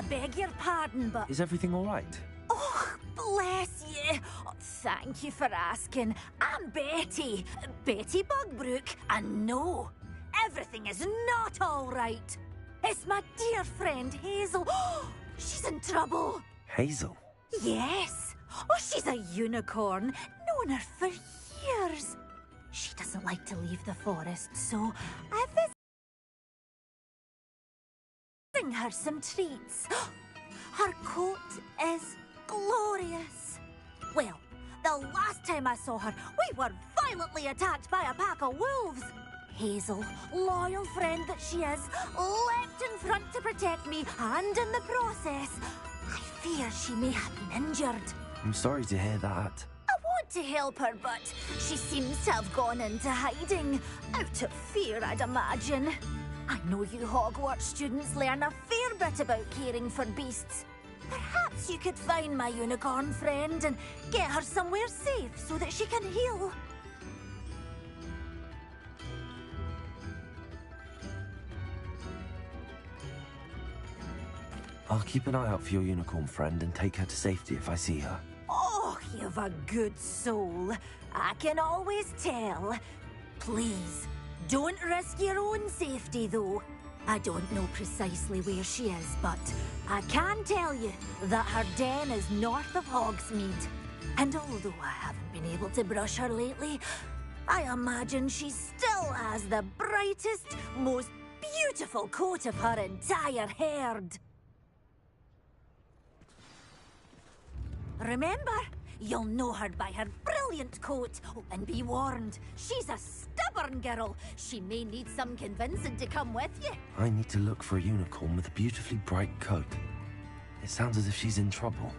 beg your pardon, but... Is everything all right? Oh, bless you. Oh, thank you for asking. I'm Betty. Betty Bugbrook. And no, everything is not all right. It's my dear friend Hazel. Oh, she's in trouble. Hazel? Yes. Oh, she's a unicorn. Known her for years. She doesn't like to leave the forest, so I've visiting her some treats. Her coat is glorious. Well, the last time I saw her, we were violently attacked by a pack of wolves. Hazel, loyal friend that she is, leapt in front to protect me, and in the process, I fear she may have been injured. I'm sorry to hear that. I want to help her, but she seems to have gone into hiding. Out of fear, I'd imagine. I know you Hogwarts students learn a fair bit about caring for beasts. Perhaps you could find my unicorn friend and get her somewhere safe so that she can heal. I'll keep an eye out for your unicorn friend and take her to safety if I see her. Oh, you've a good soul. I can always tell. Please, don't risk your own safety, though. I don't know precisely where she is, but I can tell you that her den is north of Hogsmeade. And although I haven't been able to brush her lately, I imagine she still has the brightest, most beautiful coat of her entire herd. Remember, you'll know her by her brilliant coat. Oh, and be warned, she's a stubborn girl. She may need some convincing to come with you. I need to look for a unicorn with a beautifully bright coat. It sounds as if she's in trouble.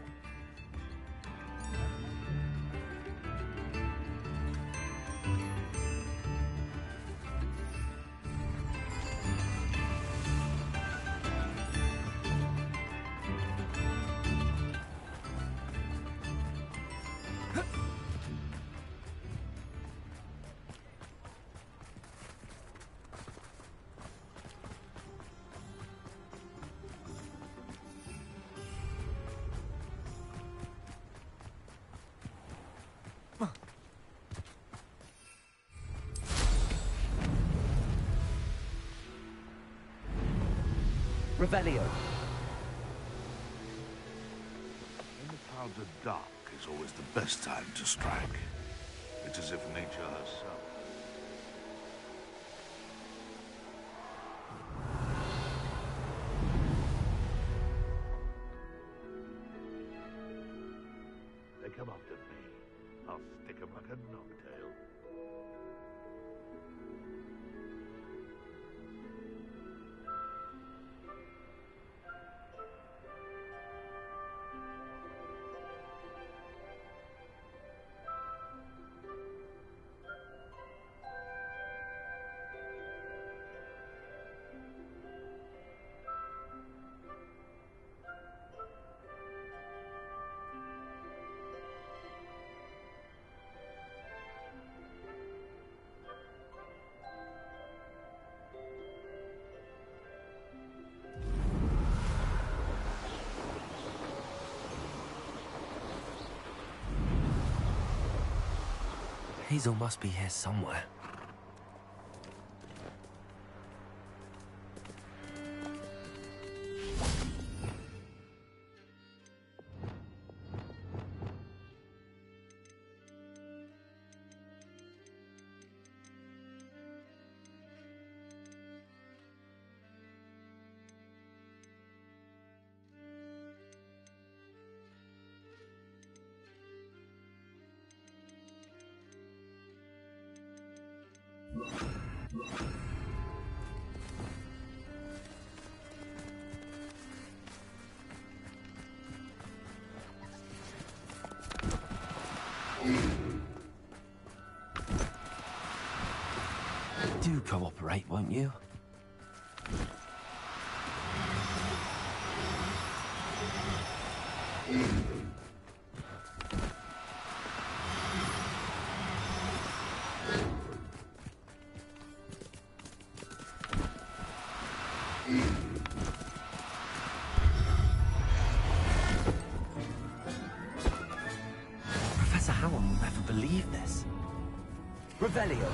Revelio. When the clouds are dark is always the best time to strike. It's as if nature herself. They come after me. I'll stick 'em like a knocktail. Hazel must be here somewhere. Do cooperate, won't you? Revelio.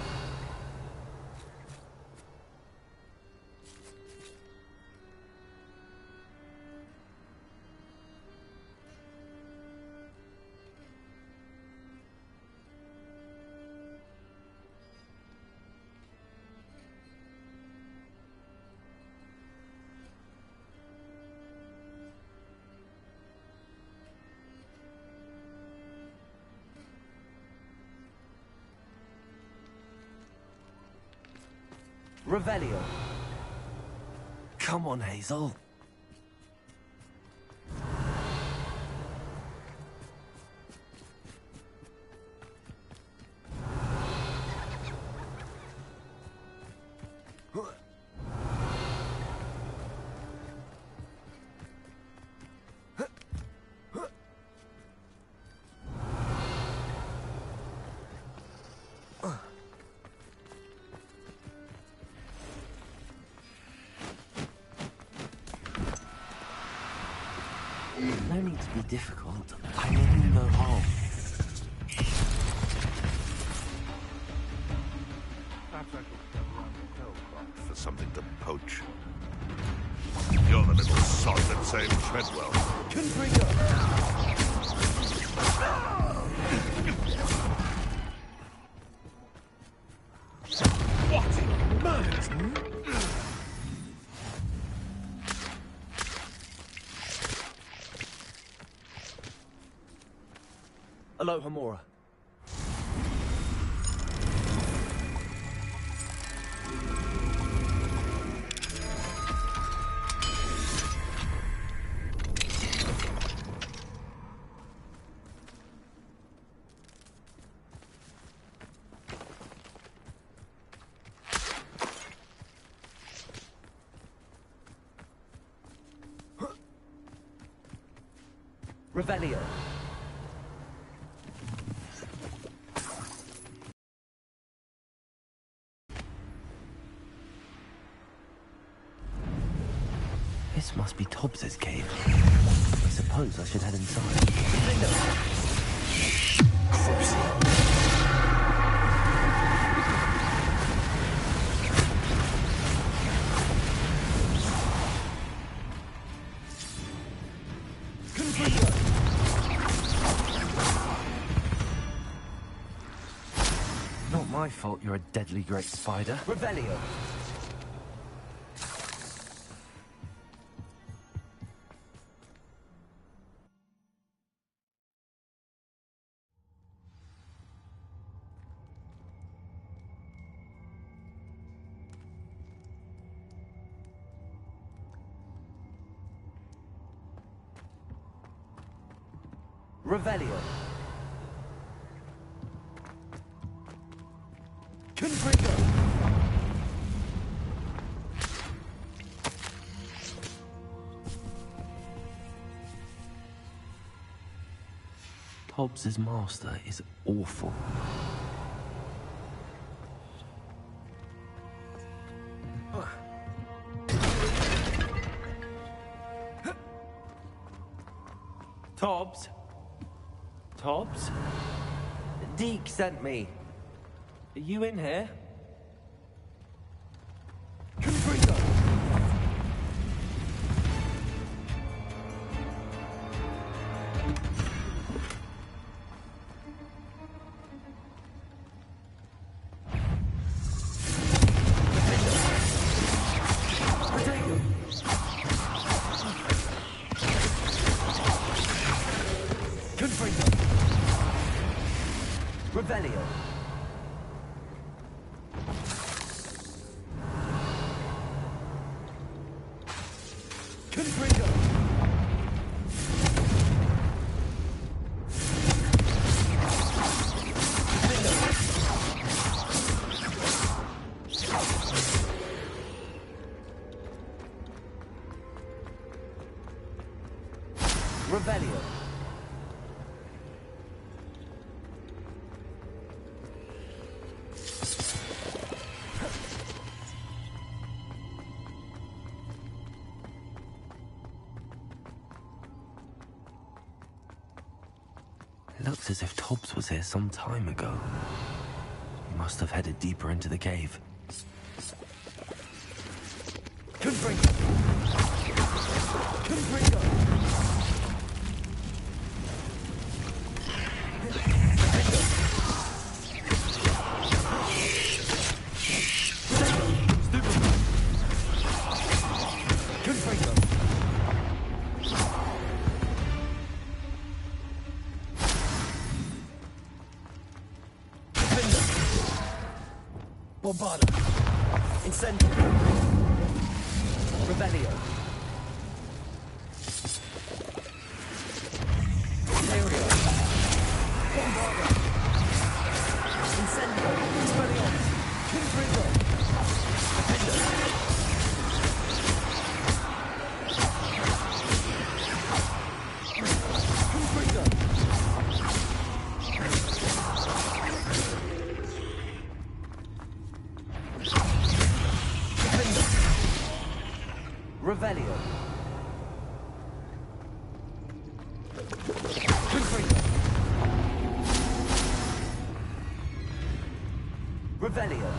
Revelio. Come on, Hazel. No need to be difficult. I mean you no harm. Perhaps I should step around the hillcrest for something to poach. You're the little sod that saved Treadwell. What in murders? Aloha, Mora. Revelio. This must be Tobbs's cave. I suppose I should head inside. Not my fault you're a deadly great spider. Revelio. Revelio. Confringo. Tobbs's master is awful. Tobbs? Tobbs? Deke sent me. Are you in here? Confringo. Revelio. Confringo. Revelio. It looks as if Tobbs was here some time ago. Must have headed deeper into the cave. Confringo! Confringo! Bombarda! Incendio! Rebellio! Aereo! Bombarda! Incendio! Expelliarmus! Confringo! Defender! Confringo! Revelio. Confringo. Revelio.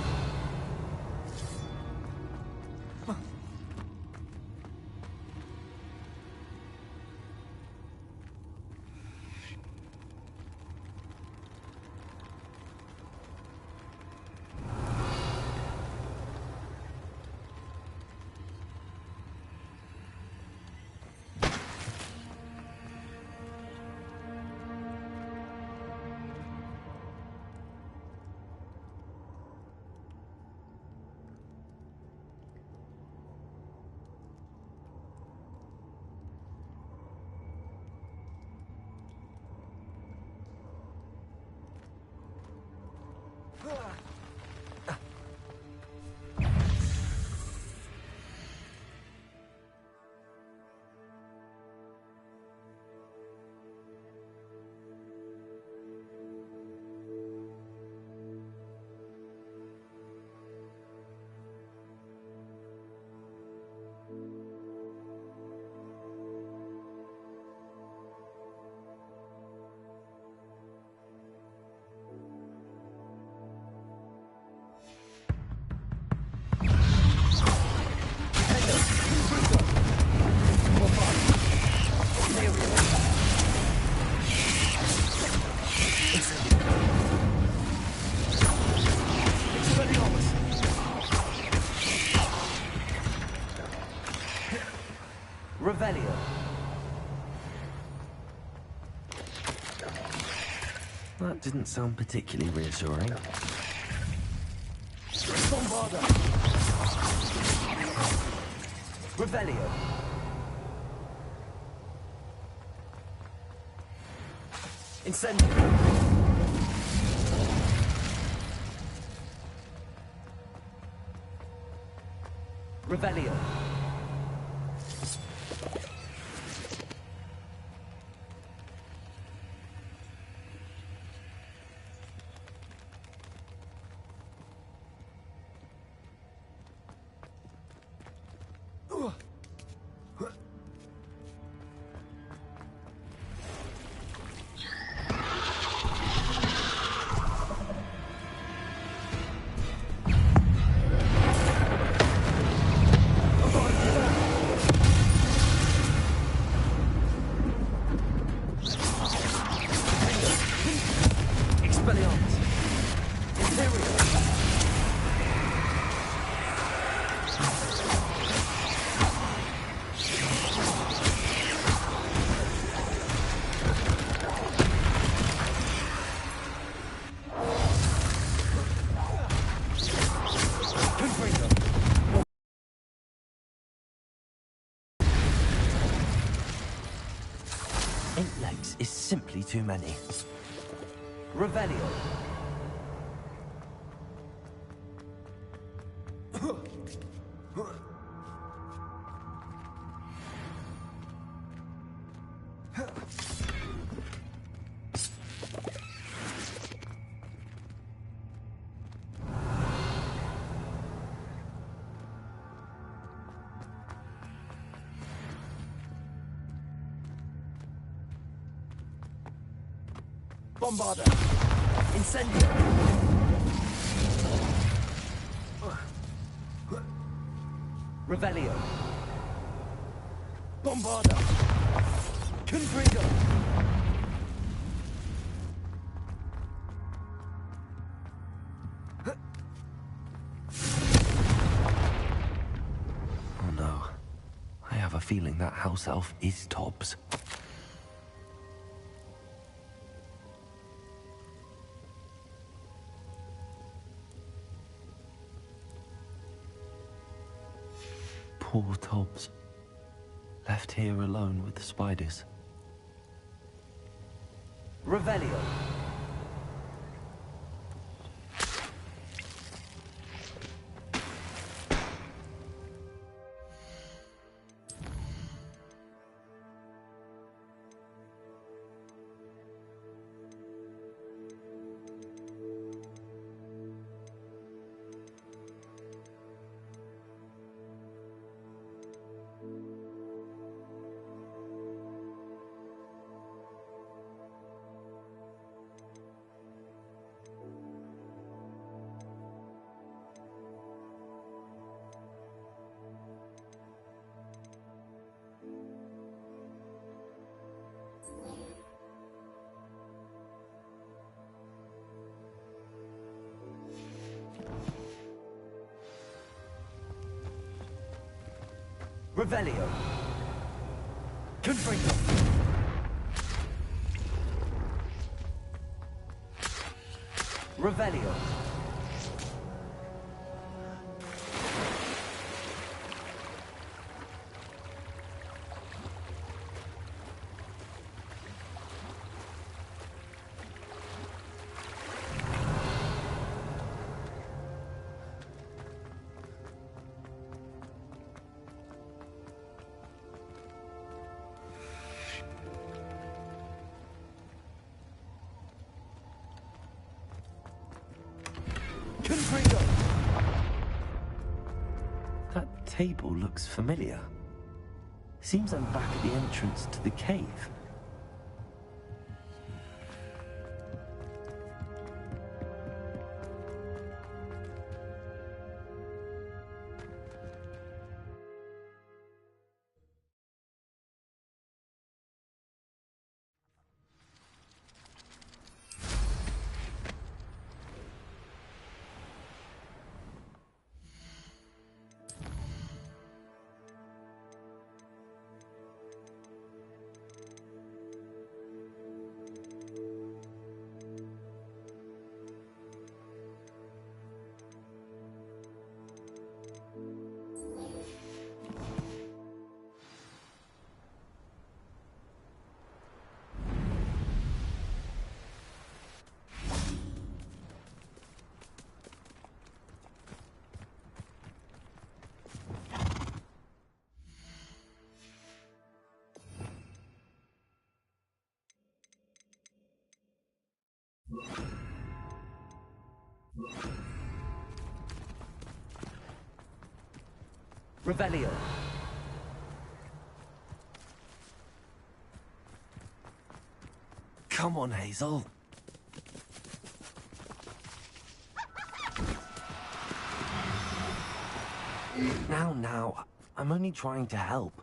Revelio. That didn't sound particularly reassuring. Bombarda. Revelio. Incendio. Revelio. Is simply too many. Revelio. Bombarda. Incendio. Revelio. Bombarda. Confringo. Oh no. I have a feeling that house elf is Tobbs. Poor Tobbs. Left here alone with the spiders. Revelio. Revelio. Confringo. Revelio. Confringo. That table looks familiar. Seems I'm back at the entrance to the cave. Revelio. Come on, Hazel. Now, I'm only trying to help.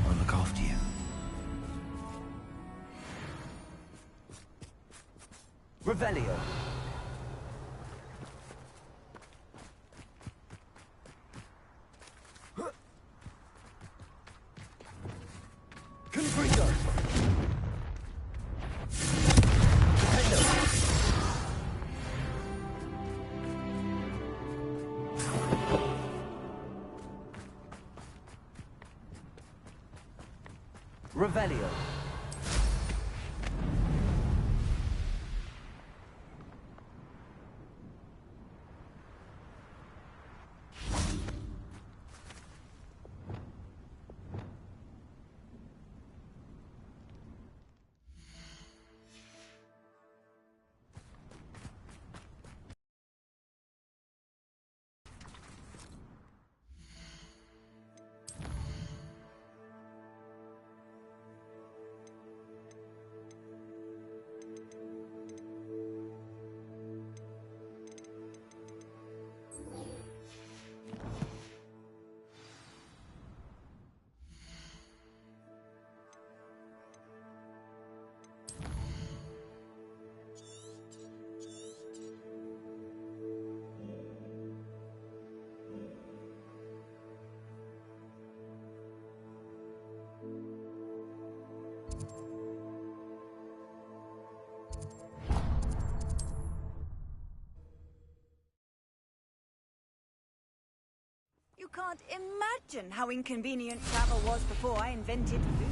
I'll look after you. Revelio. Confringo. Revelio. can't imagine how inconvenient travel was before I invented food.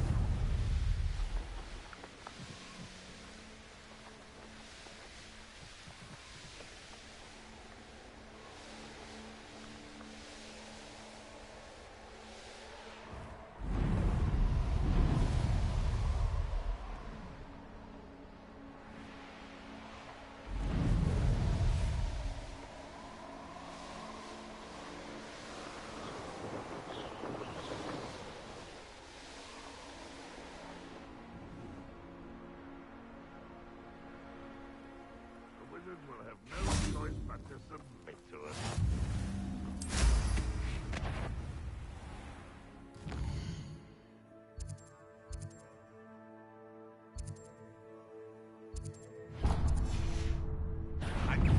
Will have no choice but to submit to us.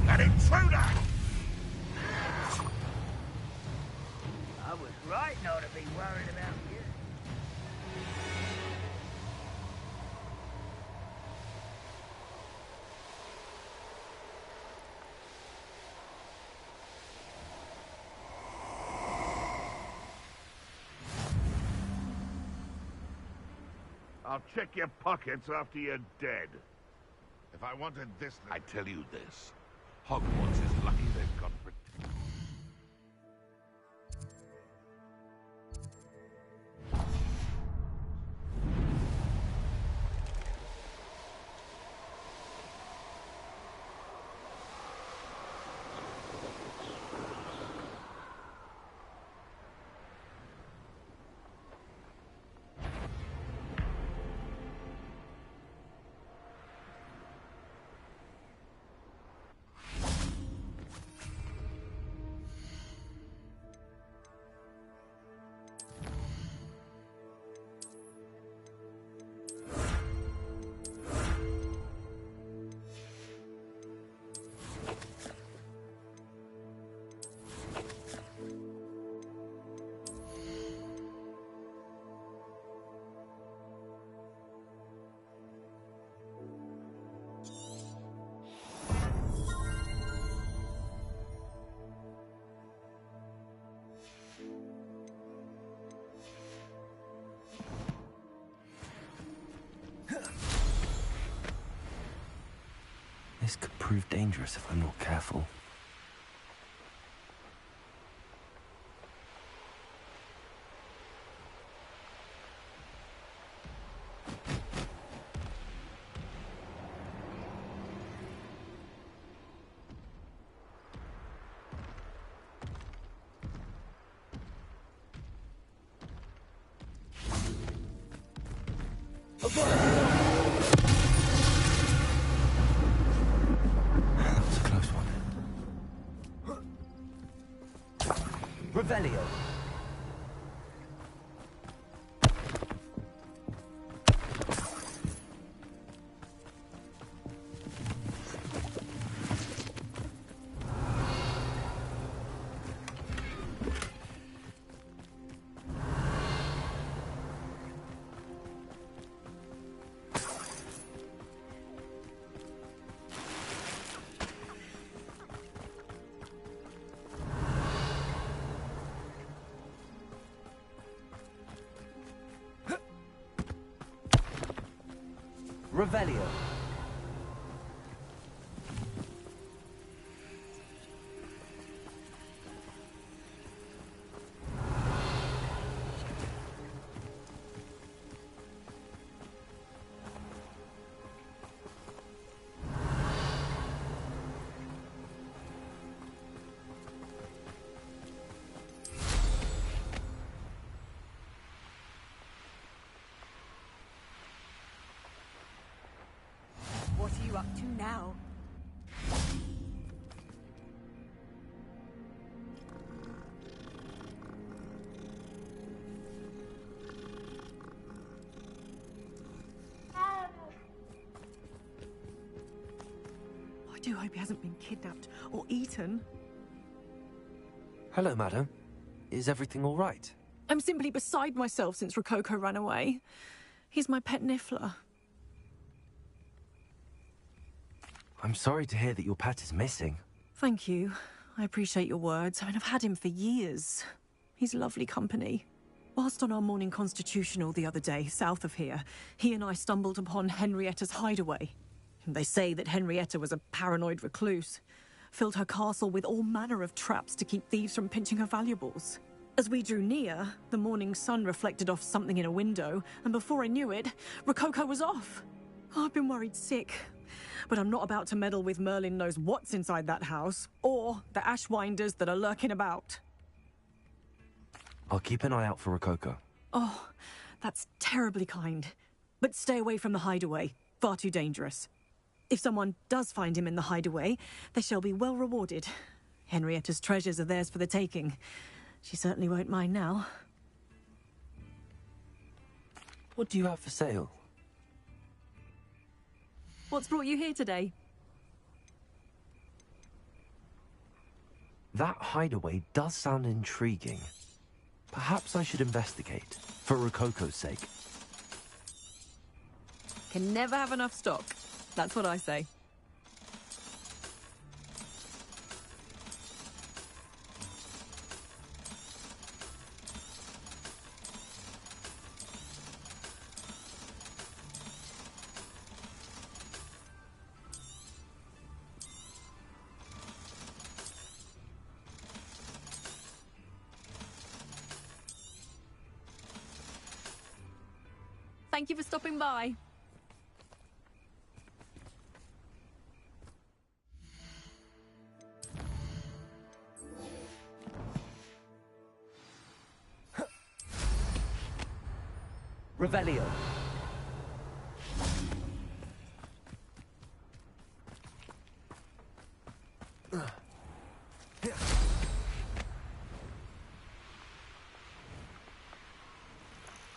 An intruder! I was right not to be worried about you. I'll check your pockets after you're dead. If I wanted this, I tell you this. Hogwarts is lucky they've got protection. This could prove dangerous if I'm not careful. That was a close one. Revelio. Revelio. What are you up to now? I do hope he hasn't been kidnapped or eaten. Hello, madam. Is everything all right? I'm simply beside myself since Rococo ran away. He's my pet niffler. I'm sorry to hear that your pet is missing. Thank you. I appreciate your words. I mean, I've had him for years. He's lovely company. Whilst on our morning constitutional the other day, south of here, he and I stumbled upon Henrietta's hideaway. They say that Henrietta was a paranoid recluse, filled her castle with all manner of traps to keep thieves from pinching her valuables. As we drew near, the morning sun reflected off something in a window, and before I knew it, Rococo was off. I've been worried sick, but I'm not about to meddle with Merlin knows what's inside that house, or the ashwinders that are lurking about. I'll keep an eye out for Rococo. Oh, that's terribly kind. But stay away from the hideaway. Far too dangerous. If someone does find him in the hideaway, they shall be well rewarded. Henrietta's treasures are theirs for the taking. She certainly won't mind now. What do you have for sale? What's brought you here today? That hideaway does sound intriguing. Perhaps I should investigate, for Rococo's sake. Can never have enough stock. That's what I say. Thank you for stopping by. Revelio.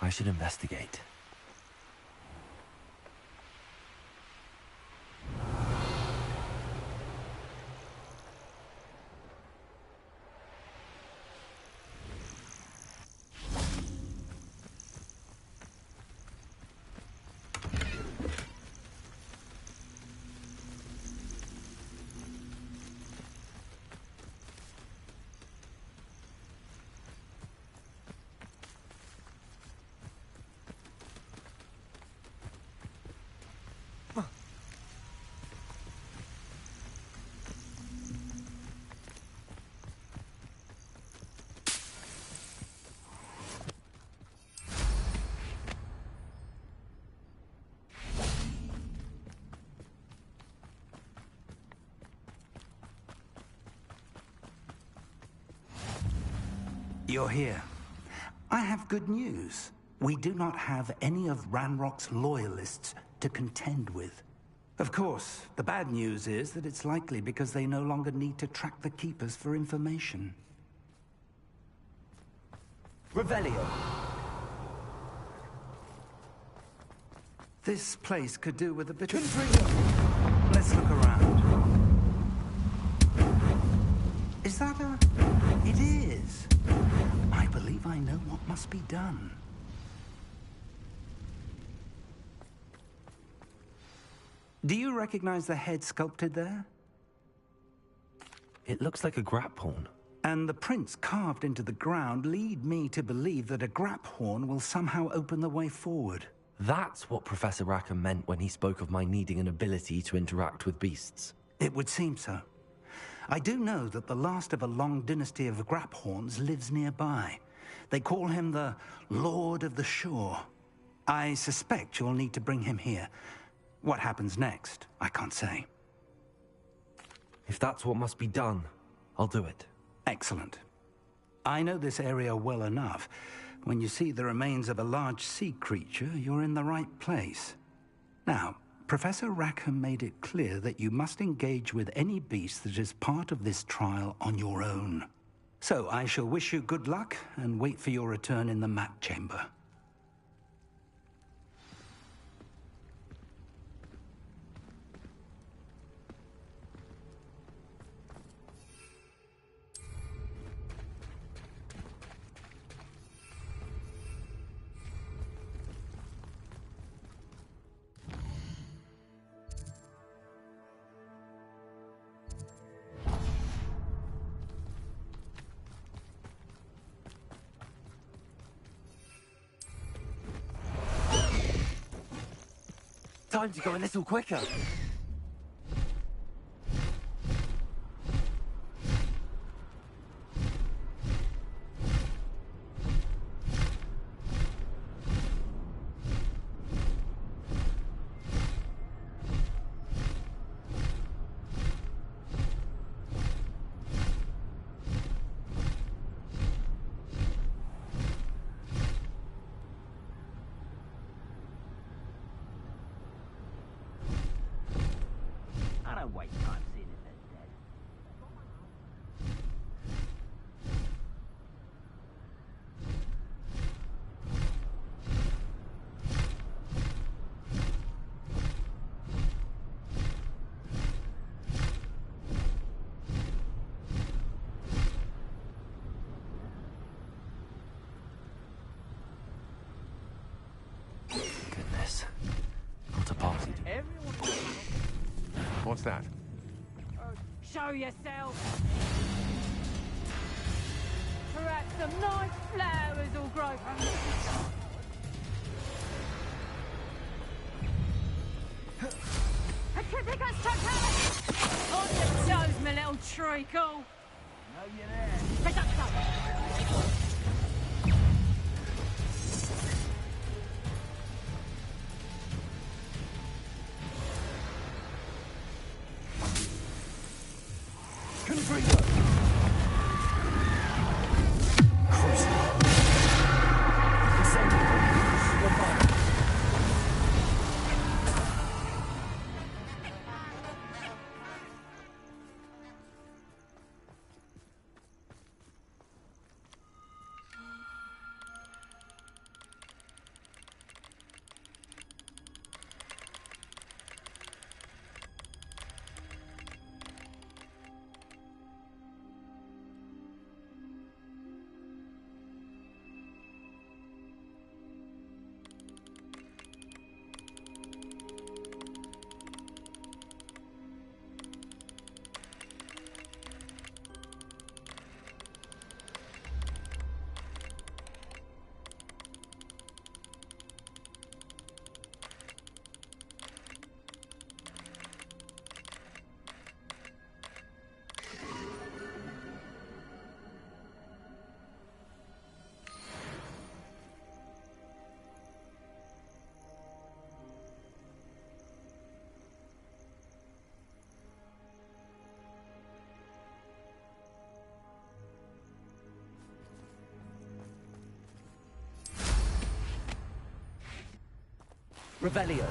I should investigate. You're here. I have good news. We do not have any of Ranrock's loyalists to contend with. Of course, the bad news is that it's likely because they no longer need to track the Keepers for information. Revelio. This place could do with a bit Confringo. of... Let's look around. Is that a... It is. I believe I know what must be done. Do you recognize the head sculpted there? It looks like a grap horn. And the prints carved into the ground lead me to believe that a grap horn will somehow open the way forward. That's what Professor Rackham meant when he spoke of my needing an ability to interact with beasts. It would seem so. I do know that the last of a long dynasty of grap horns lives nearby. They call him the Lord of the Shore. I suspect you'll need to bring him here. What happens next, I can't say. If that's what must be done, I'll do it. Excellent. I know this area well enough. When you see the remains of a large sea creature, you're in the right place. Now, Professor Rackham made it clear that you must engage with any beast that is part of this trial on your own. So I shall wish you good luck and wait for your return in the map chamber. Time to go a little quicker. I don't waste time seeing if they're dead. Goodness. What a party. Everyone... What's that? Show yourself! Perhaps some nice flowers will grow from this. Think I stuck out! On your toes, my little treacle! Know you're there. Pick up stuff! Revelio.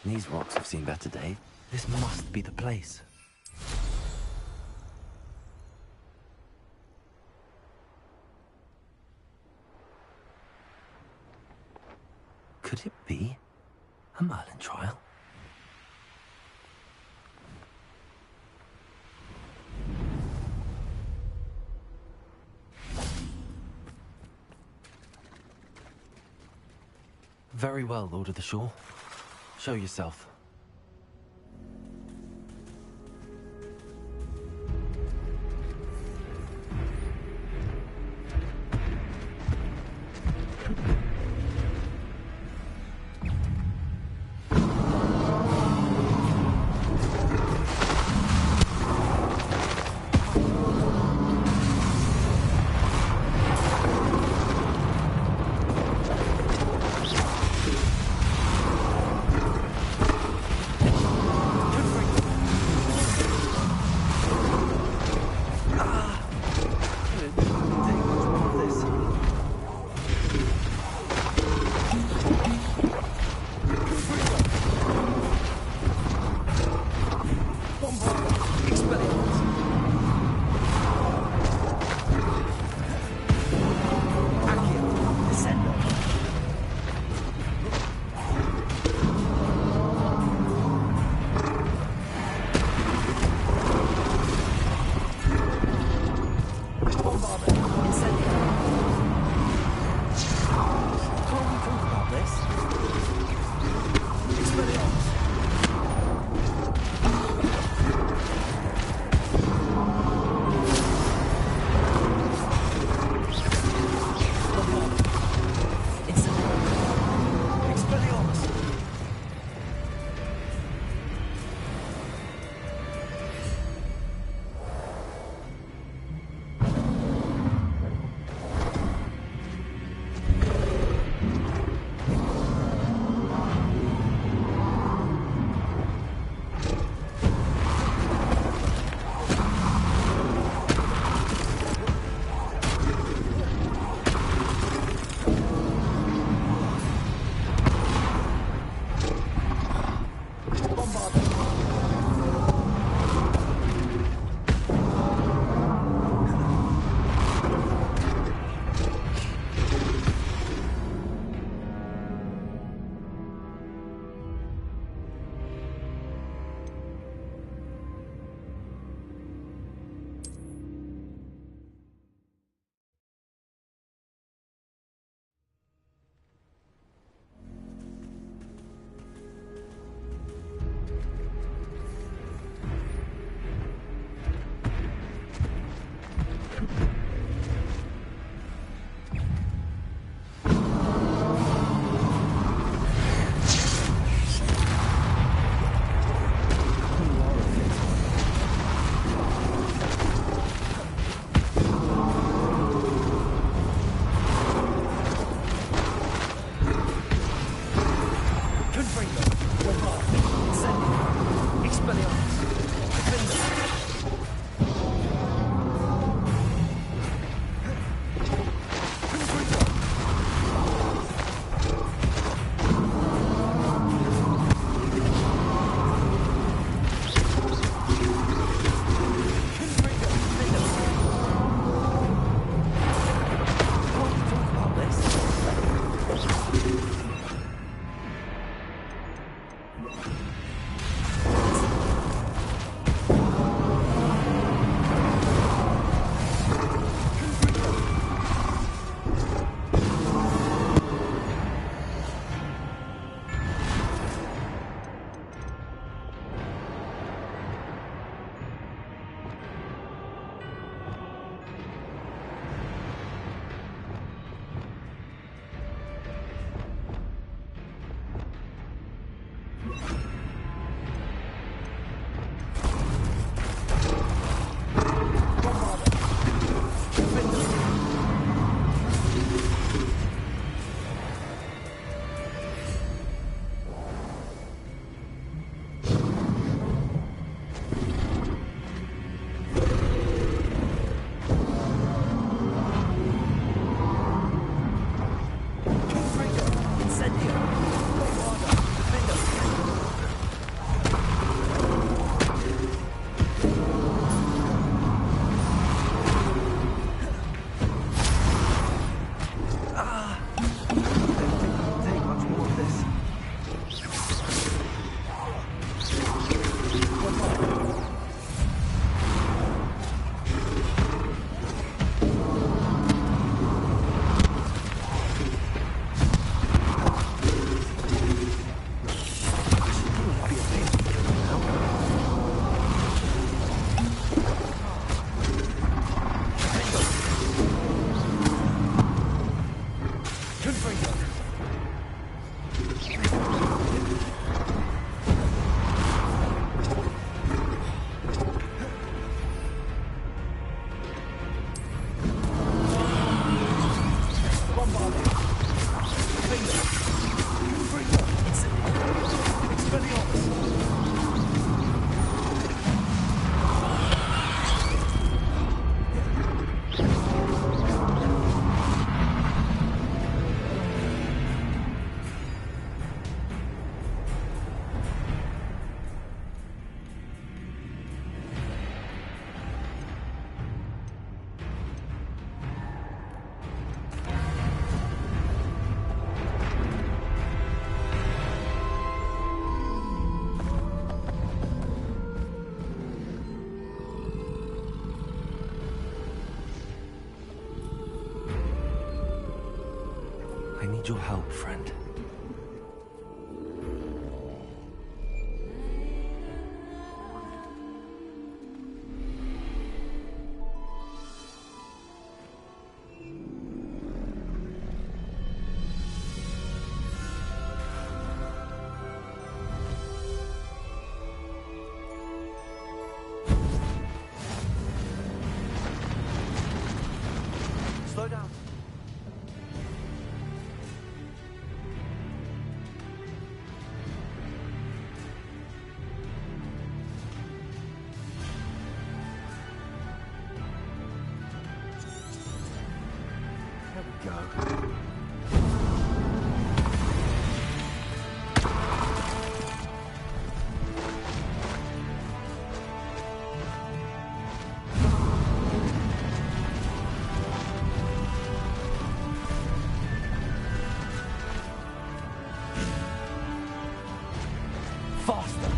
These rocks have seen better days. This must be the place. Could it be a Merlin trial? Very well, Lord of the Shore. Show yourself. I need your help, friend. Slow down. There we go. Faster.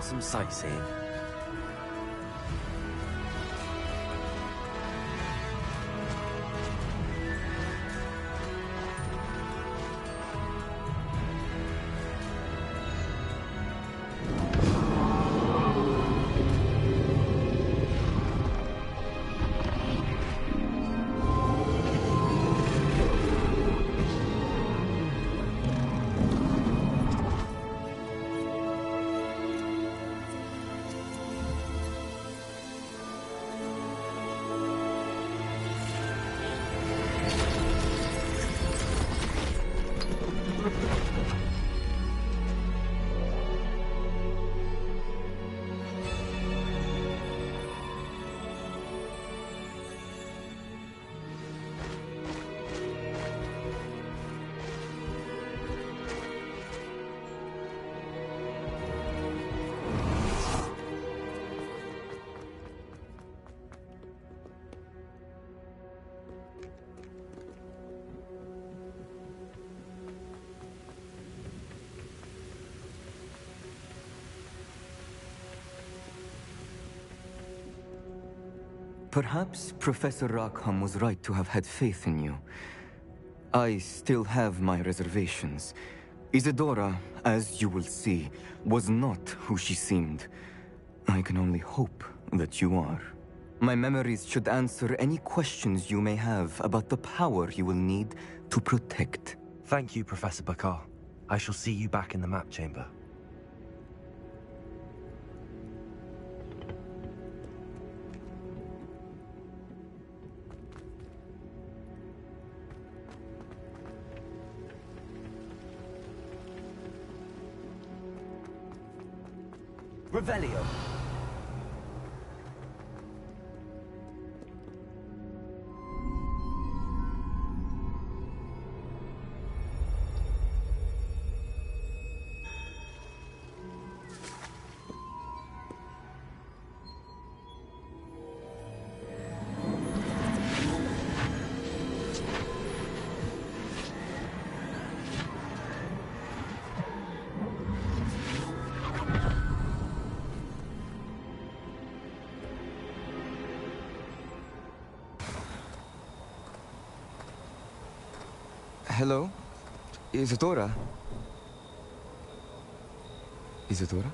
some sightseeing. Perhaps Professor Rackham was right to have had faith in you. I still have my reservations. Isadora, as you will see, was not who she seemed. I can only hope that you are. My memories should answer any questions you may have about the power you will need to protect. Thank you, Professor Bakar. I shall see you back in the map chamber. Revelio. Hello? Isadora? Isadora?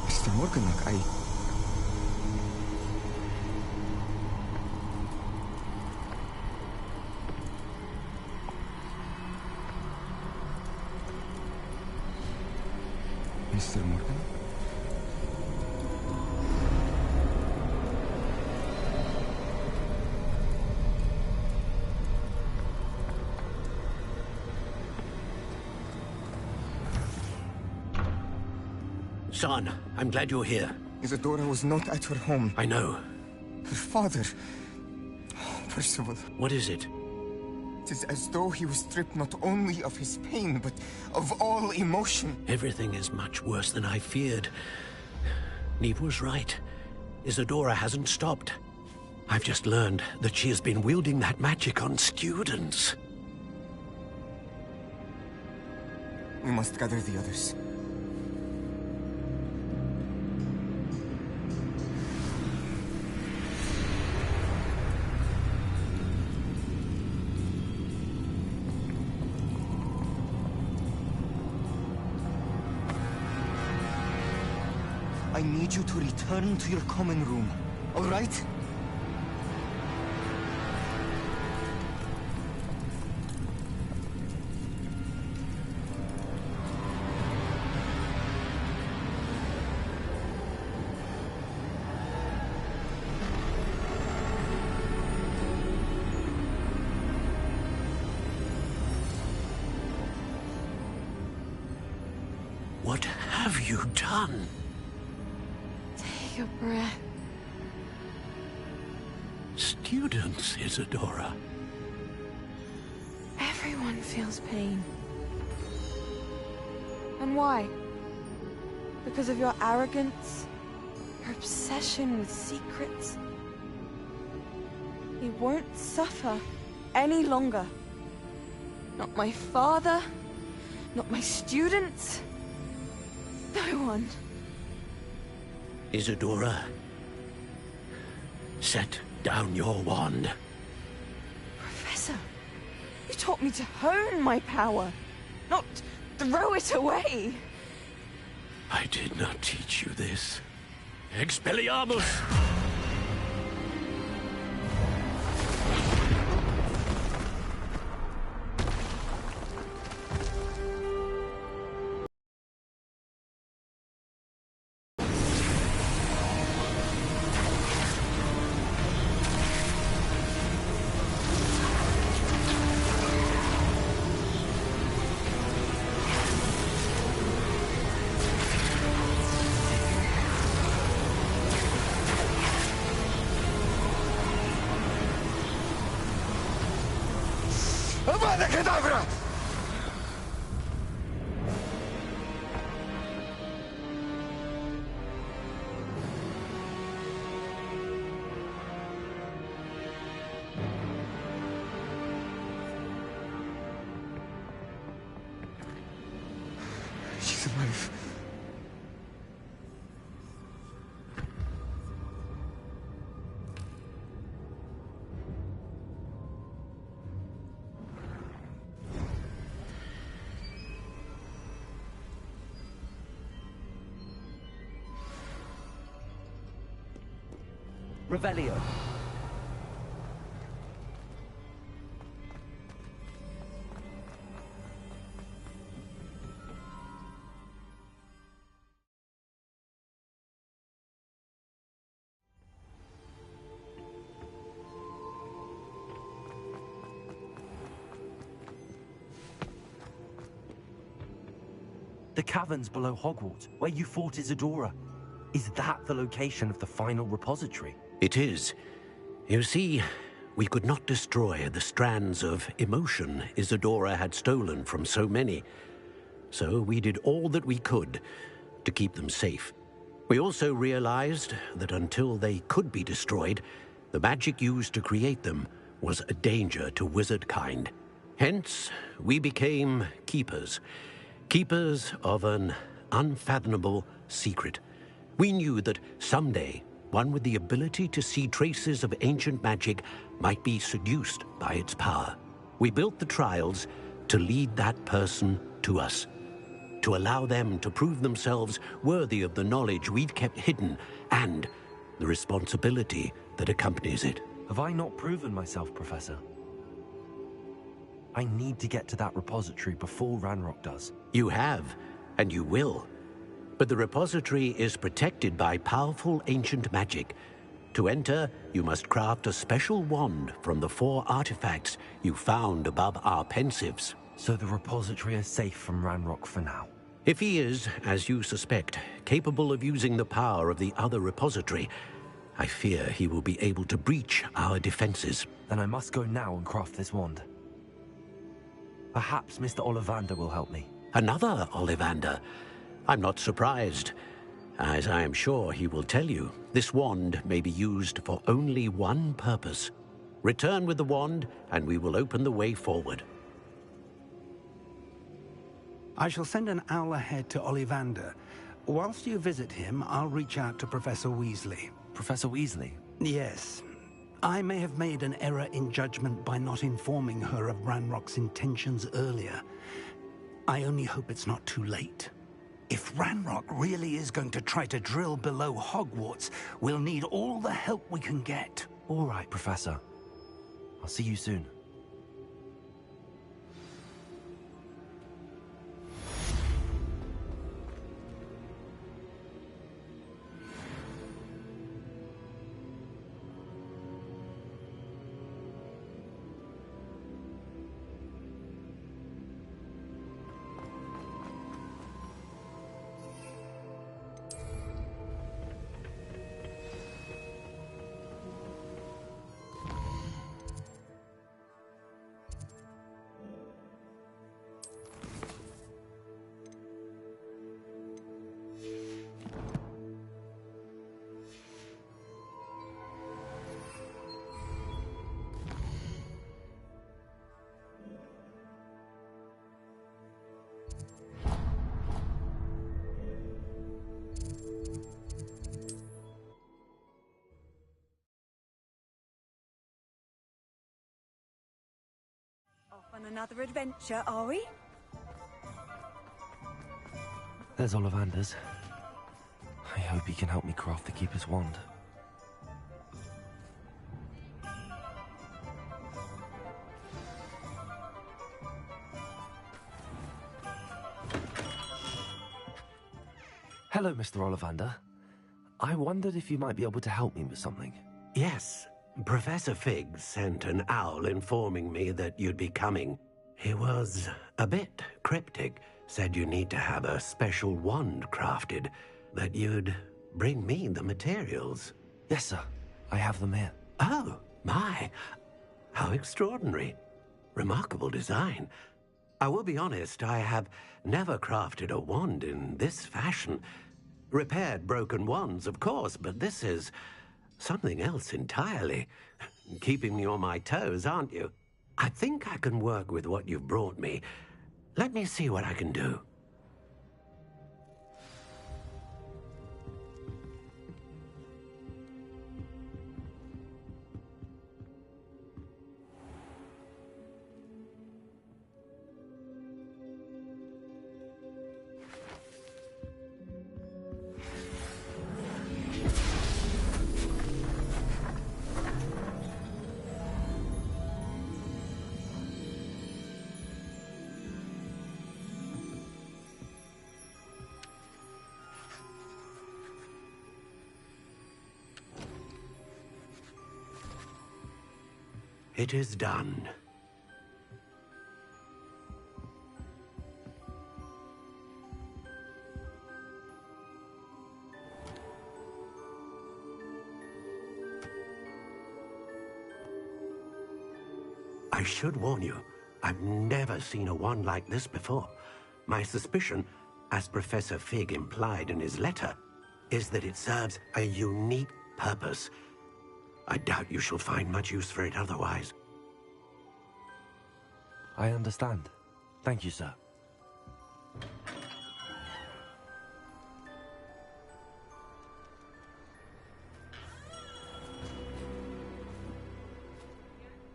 Mr. Morganak, Mr. Morgan? Son, I'm glad you're here. Isadora was not at her home. I know. Her father... Percival. What is it? It is as though he was stripped not only of his pain, but of all emotion. Everything is much worse than I feared. Neve was right. Isadora hasn't stopped. I've just learned that she has been wielding that magic on students. We must gather the others. I need you to return to your common room, all right? What have you done? Take a breath. Students, Isadora. Everyone feels pain. And why? Because of your arrogance? Her obsession with secrets. He won't suffer any longer. Not my father, not my students, no one. Isadora, set down your wand. Professor, you taught me to hone my power, not throw it away. I did not teach you this. Expelliarmus! Avada Kedavra! She's alive. Revelio. The caverns below Hogwarts, where you fought Isadora. Is that the location of the final repository? It is. You see, we could not destroy the strands of emotion Isadora had stolen from so many. So we did all that we could to keep them safe. We also realized that until they could be destroyed, the magic used to create them was a danger to wizard kind. Hence, we became keepers. Keepers of an unfathomable secret. We knew that someday, one with the ability to see traces of ancient magic might be seduced by its power. We built the trials to lead that person to us, to allow them to prove themselves worthy of the knowledge we'd kept hidden and the responsibility that accompanies it. Have I not proven myself, Professor? I need to get to that repository before Ranrock does. You have, and you will. But the repository is protected by powerful ancient magic. To enter, you must craft a special wand from the 4 artifacts you found above our pensives. So the repository is safe from Ranrock for now? If he is, as you suspect, capable of using the power of the other repository, I fear he will be able to breach our defenses. Then I must go now and craft this wand. Perhaps Mr. Ollivander will help me. Another Ollivander? I'm not surprised. As I am sure he will tell you, this wand may be used for only one purpose. Return with the wand, and we will open the way forward. I shall send an owl ahead to Ollivander. Whilst you visit him, I'll reach out to Professor Weasley. Professor Weasley? Yes. I may have made an error in judgment by not informing her of Ranrock's intentions earlier. I only hope it's not too late. If Ranrock really is going to try to drill below Hogwarts, we'll need all the help we can get. All right, Professor. I'll see you soon. On another adventure, are we? There's Ollivander's. I hope he can help me craft the Keeper's wand. Hello, Mr. Ollivander. I wondered if you might be able to help me with something. Yes, Professor Fig sent an owl informing me that you'd be coming. He was a bit cryptic, said you need to have a special wand crafted, that you'd bring me the materials. Yes, sir. I have them here. Oh, my. How extraordinary. Remarkable design. I will be honest, I have never crafted a wand in this fashion. Repaired broken wands, of course, but this is something else entirely. Keeping me on my toes, aren't you? I think I can work with what you've brought me. Let me see what I can do. It is done. I should warn you, I've never seen a wand like this before. My suspicion, as Professor Fig implied in his letter, is that it serves a unique purpose. I doubt you shall find much use for it otherwise. I understand. Thank you, sir.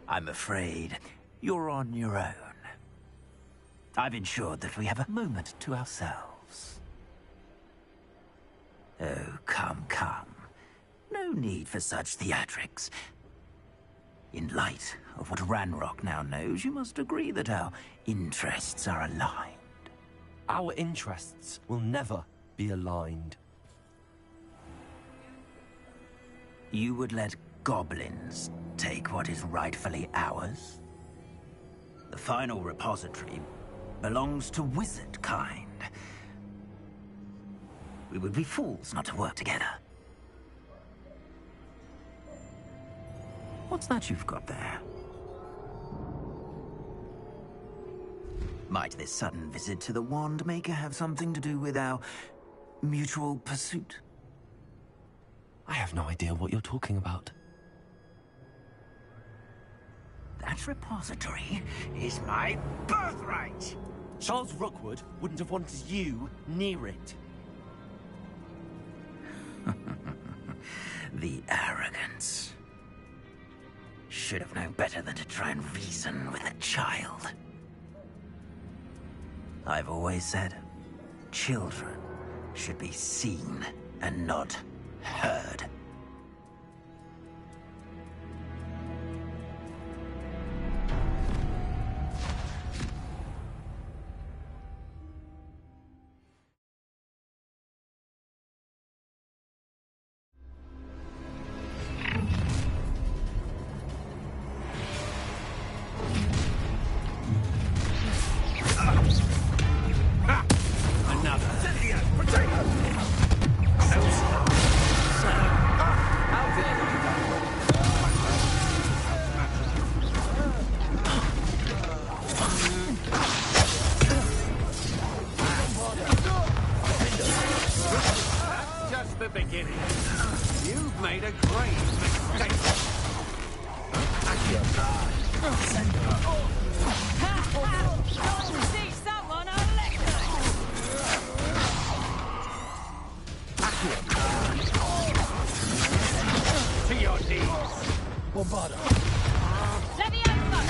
I'm afraid you're on your own. I've ensured that we have a moment to ourselves. Oh, come, come. No need for such theatrics. In light of what Ranrock now knows, you must agree that our interests are aligned. Our interests will never be aligned. You would let goblins take what is rightfully ours? The final repository belongs to wizard kind. We would be fools not to work together. What's that you've got there? Might this sudden visit to the Wand Maker have something to do with our mutual pursuit? I have no idea what you're talking about. That repository is my birthright! Charles Rookwood wouldn't have wanted you near it. The arrogance. Should have known better than to try and reason with a child. I've always said, children should be seen and not heard. Let me out!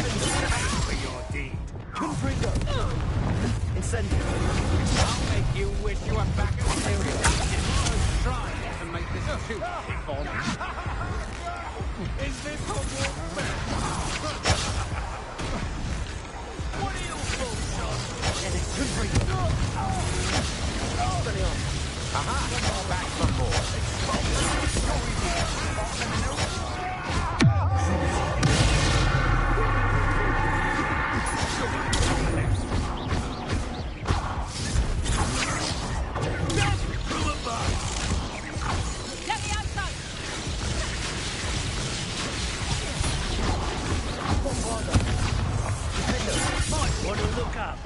For your deed. send him. I'll make you wish you were back at Syria. Try to make this too fun. Is this Hogwarts? What are you Aha! Back for more. Want to look up?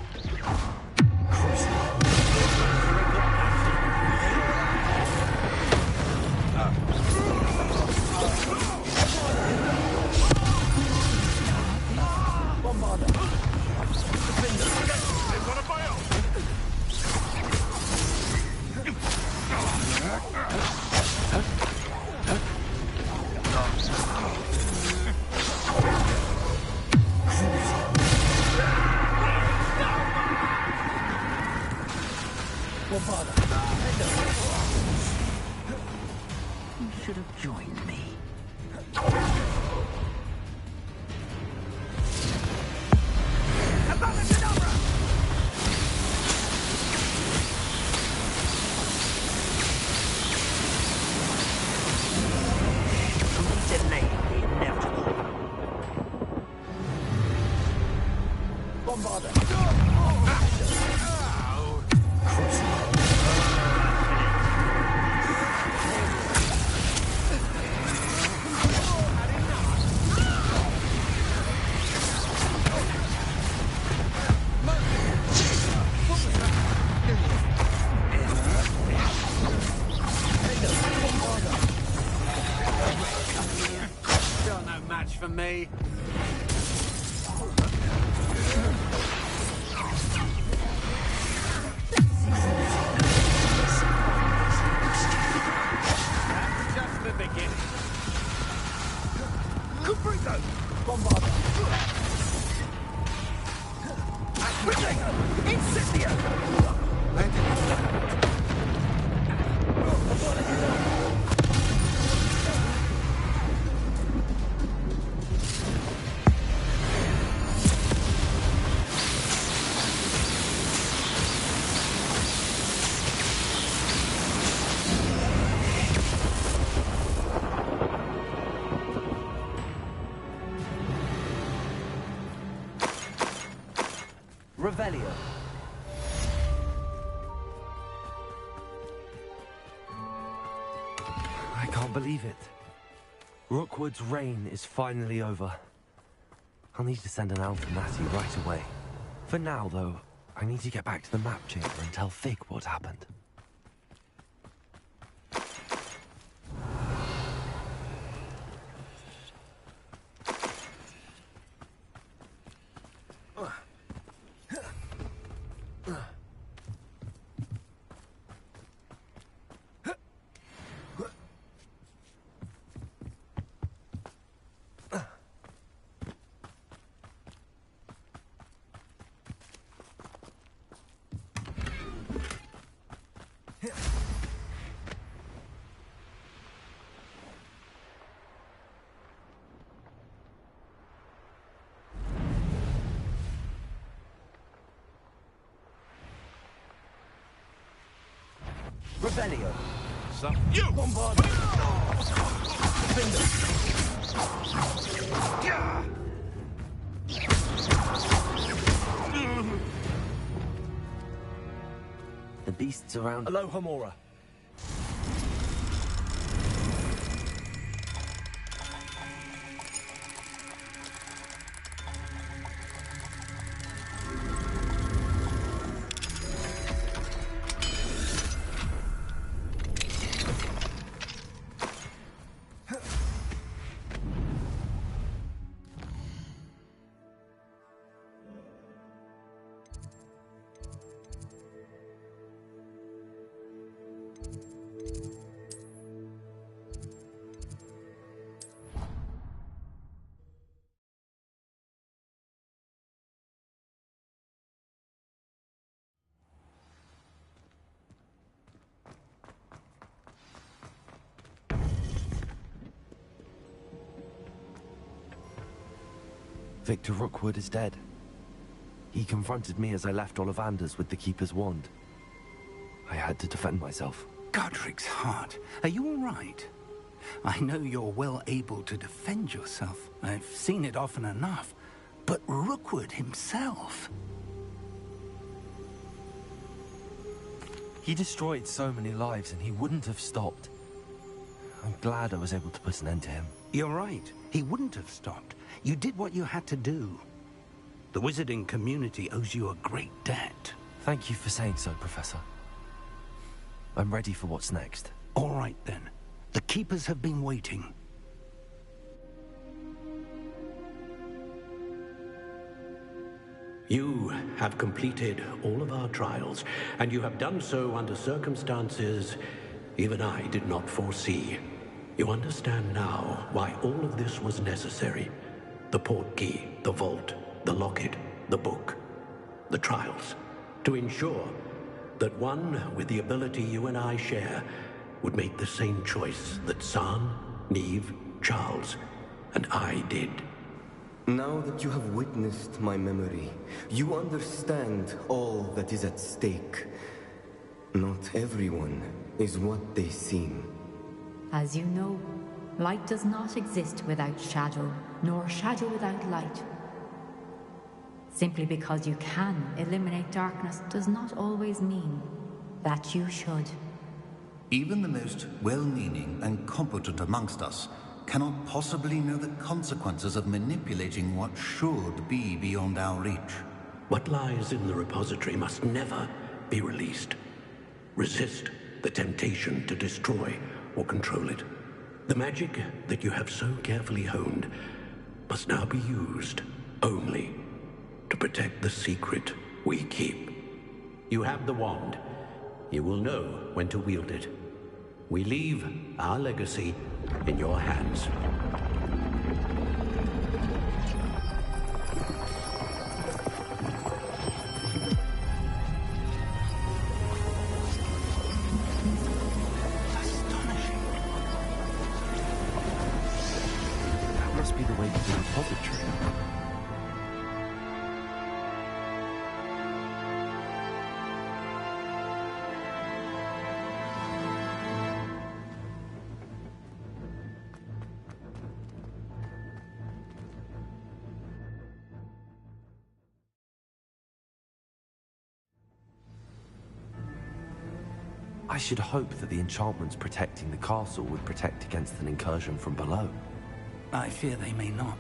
You should have joined me. Still no match for me. That's just the beginning. Caprito! Bombarda! Incendio! Revelio. I can't believe it. Rookwood's reign is finally over. I'll need to send an elf to Natty right away. For now, though, I need to get back to the map chamber and tell Fig what happened. Revelio. You! Bombard! The beasts around. Aloha Mora. Victor Rookwood is dead. He confronted me as I left Ollivander's with the Keeper's wand. I had to defend myself. Godric's heart. Are you all right? I know you're well able to defend yourself. I've seen it often enough. But Rookwood himself... He destroyed so many lives and he wouldn't have stopped. I'm glad I was able to put an end to him. You're right. He wouldn't have stopped. You did what you had to do. The wizarding community owes you a great debt. Thank you for saying so, Professor. I'm ready for what's next. All right, then. The Keepers have been waiting. You have completed all of our trials, and you have done so under circumstances even I did not foresee. You understand now why all of this was necessary. The portkey, the vault, the locket, the book, the trials. To ensure that one with the ability you and I share would make the same choice that San, Neve, Charles, and I did. Now that you have witnessed my memory, you understand all that is at stake. Not everyone is what they seem. As you know, light does not exist without shadow, nor shadow without light. Simply because you can eliminate darkness does not always mean that you should. Even the most well-meaning and competent amongst us cannot possibly know the consequences of manipulating what should be beyond our reach. What lies in the repository must never be released. Resist the temptation to destroy or control it. The magic that you have so carefully honed must now be used only to protect the secret we keep. You have the wand. You will know when to wield it. We leave our legacy in your hands. Astonishing. That must be the way to the repository. I should hope that the enchantments protecting the castle would protect against an incursion from below. I fear they may not.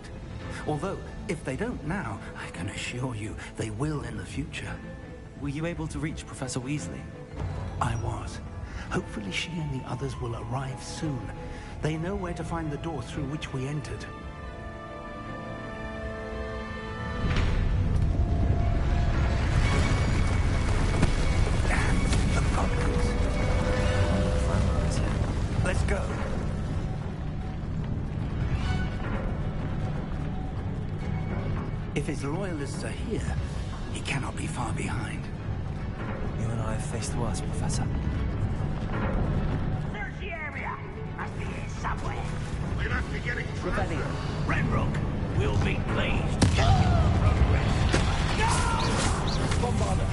Although, if they don't now, I can assure you they will in the future. Were you able to reach Professor Weasley? I was. Hopefully she and the others will arrive soon. They know where to find the door through which we entered. Let's go. If his loyalists are here, he cannot be far behind. You and I have faced worse, Professor. Search the area. Must be here somewhere. We must be getting closer. Renrook will be pleased. Bombard them.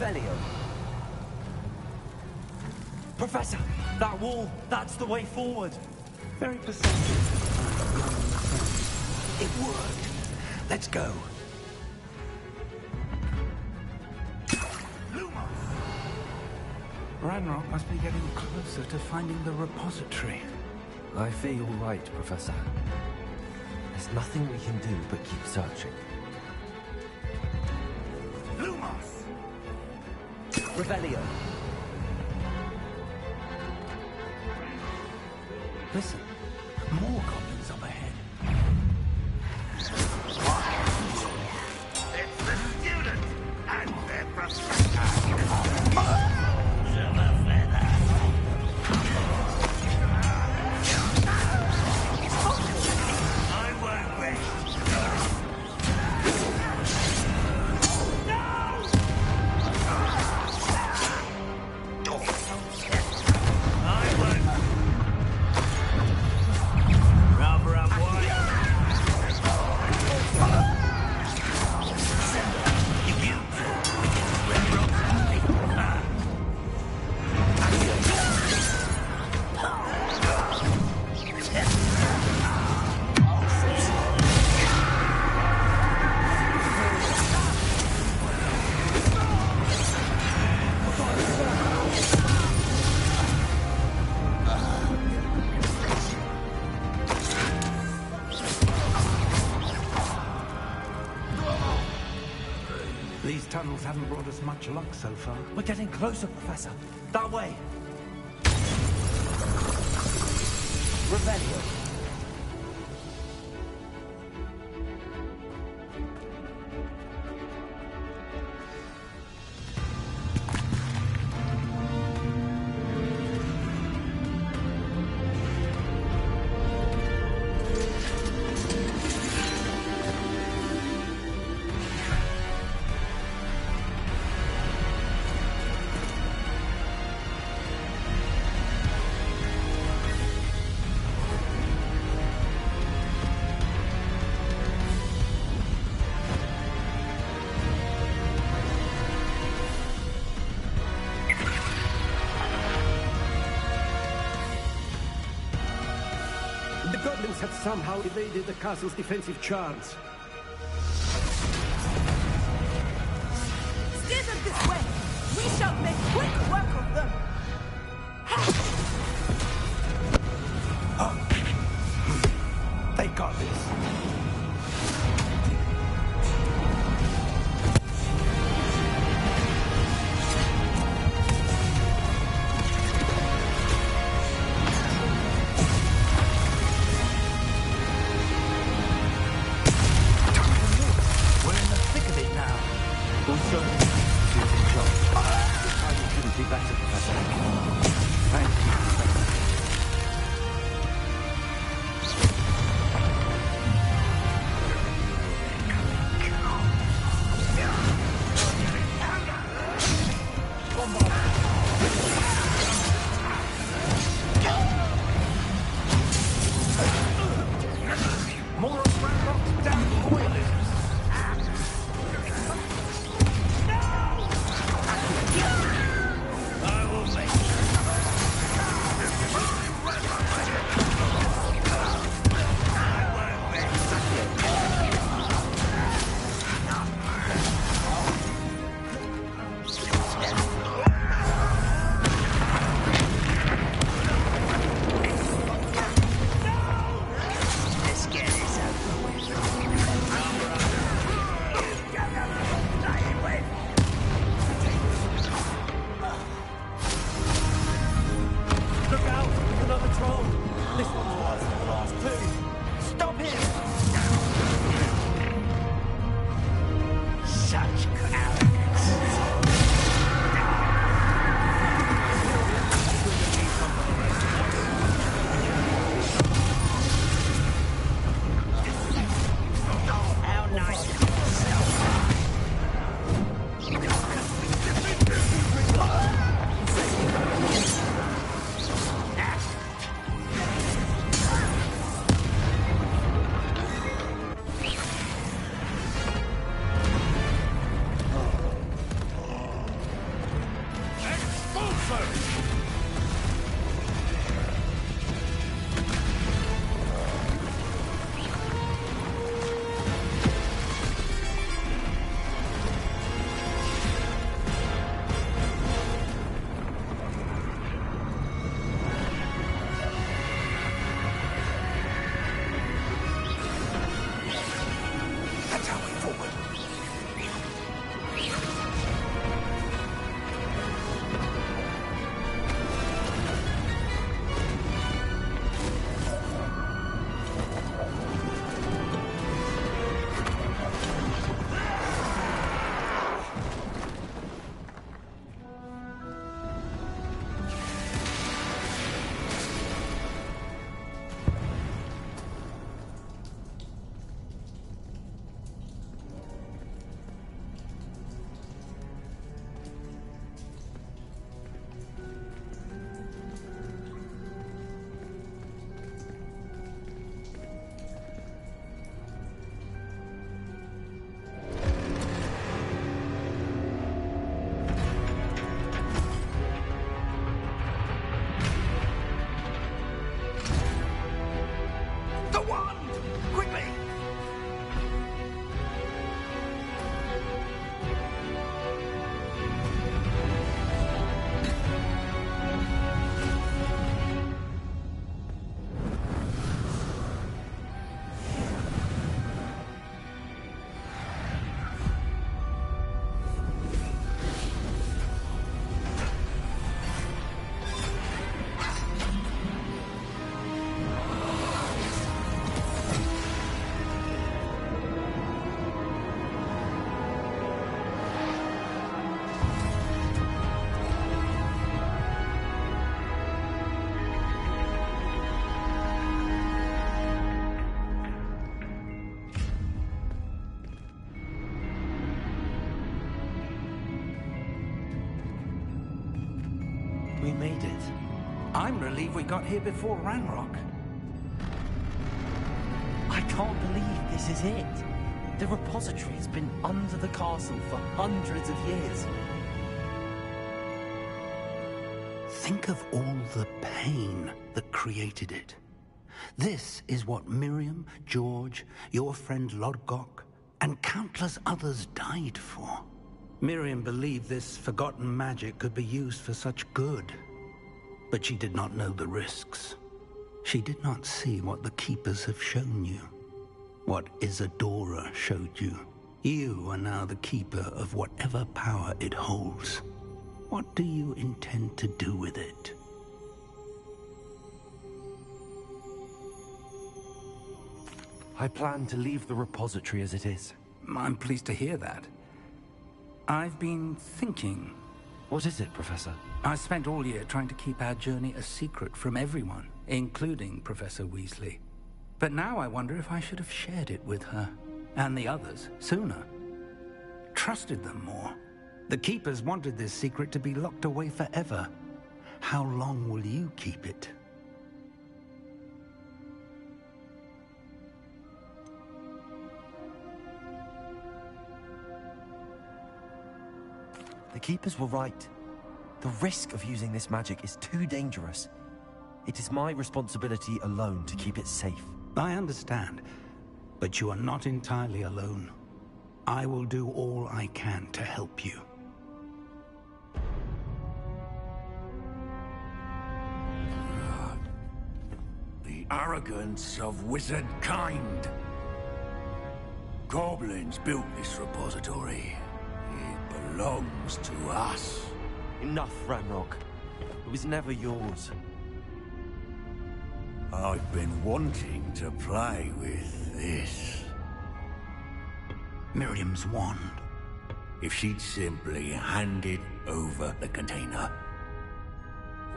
Revelio. Professor, that wall, that's the way forward. Very perceptive. It worked. Let's go. Ranrock must be getting closer to finding the repository. I fear you're right, Professor. There's nothing we can do but keep searching. Lumos! Revelio. Listen, more goblins up ahead. It's the student and their professor. These tunnels haven't brought us much luck so far. We're getting closer, Professor. That way. Revelio. The goblins have somehow evaded the castle's defensive charms. Steer them this way! We shall make quick work of them! They got this. Couldn't be better, Professor. The wand! Quickly! We made it. I'm relieved we got here before Ranrock. I can't believe this is it. The repository has been under the castle for hundreds of years. Think of all the pain that created it. This is what Miriam, George, your friend Lodgok, and countless others died for. Miriam believed this forgotten magic could be used for such good. But she did not know the risks. She did not see what the Keepers have shown you. What Isadora showed you. You are now the Keeper of whatever power it holds. What do you intend to do with it? I plan to leave the repository as it is. I'm pleased to hear that. I've been thinking. What is it, Professor? I spent all year trying to keep our journey a secret from everyone, including Professor Weasley. But now I wonder if I should have shared it with her, and the others, sooner. Trusted them more. The Keepers wanted this secret to be locked away forever. How long will you keep it? The Keepers were right. The risk of using this magic is too dangerous. It is my responsibility alone to keep it safe. I understand, but you are not entirely alone. I will do all I can to help you. The arrogance of wizard kind. Goblins built this repository. It belongs to us. Enough, Ranrock. It was never yours. I've been wanting to play with this. Miriam's wand. If she'd simply handed over the container,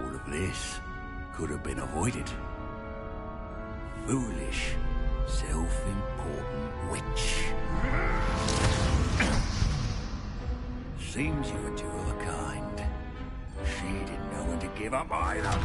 all of this could have been avoided. Foolish, self-important witch. Seems you're two of a kind. She didn't know when to give up either.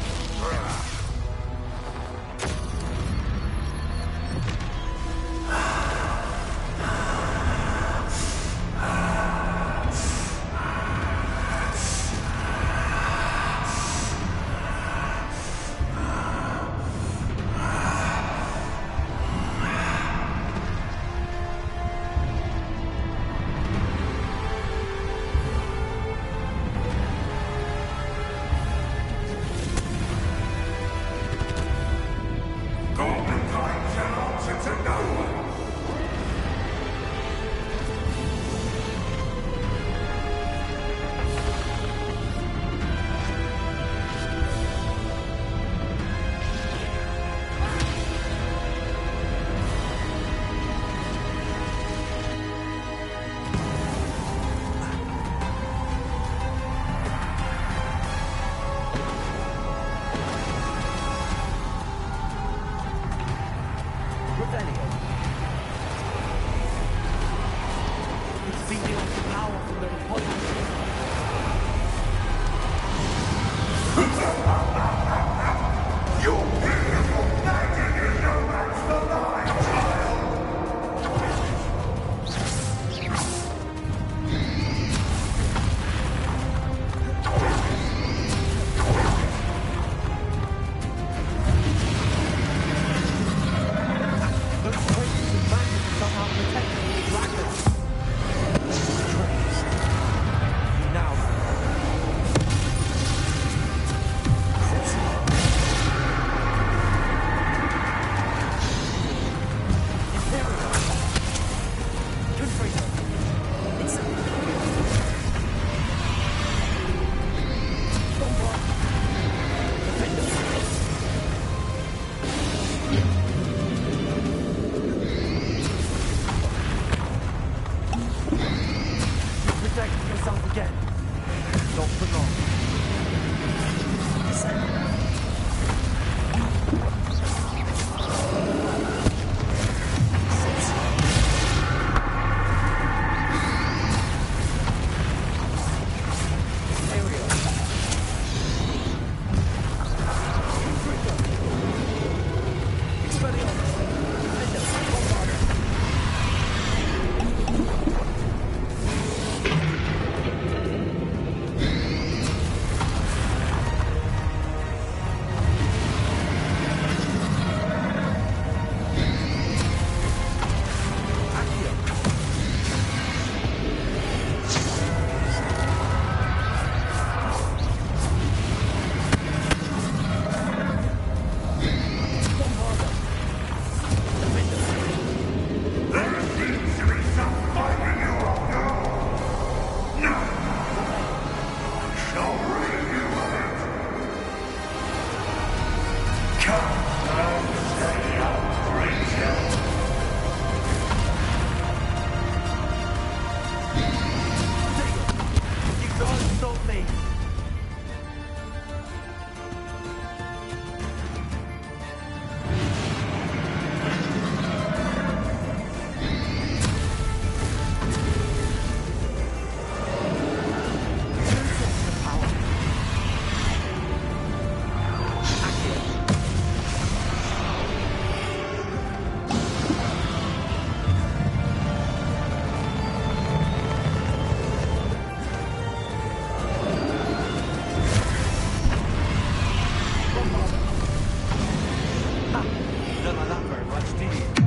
Don't like that very much, do you?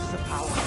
sources of power.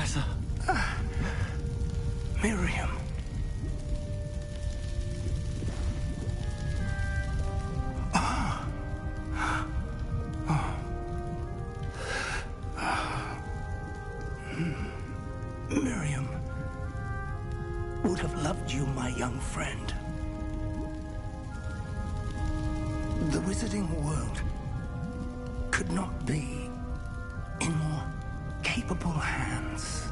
Professor. Miriam. Miriam would have loved you, my young friend. The wizarding world could not be in more capable hands.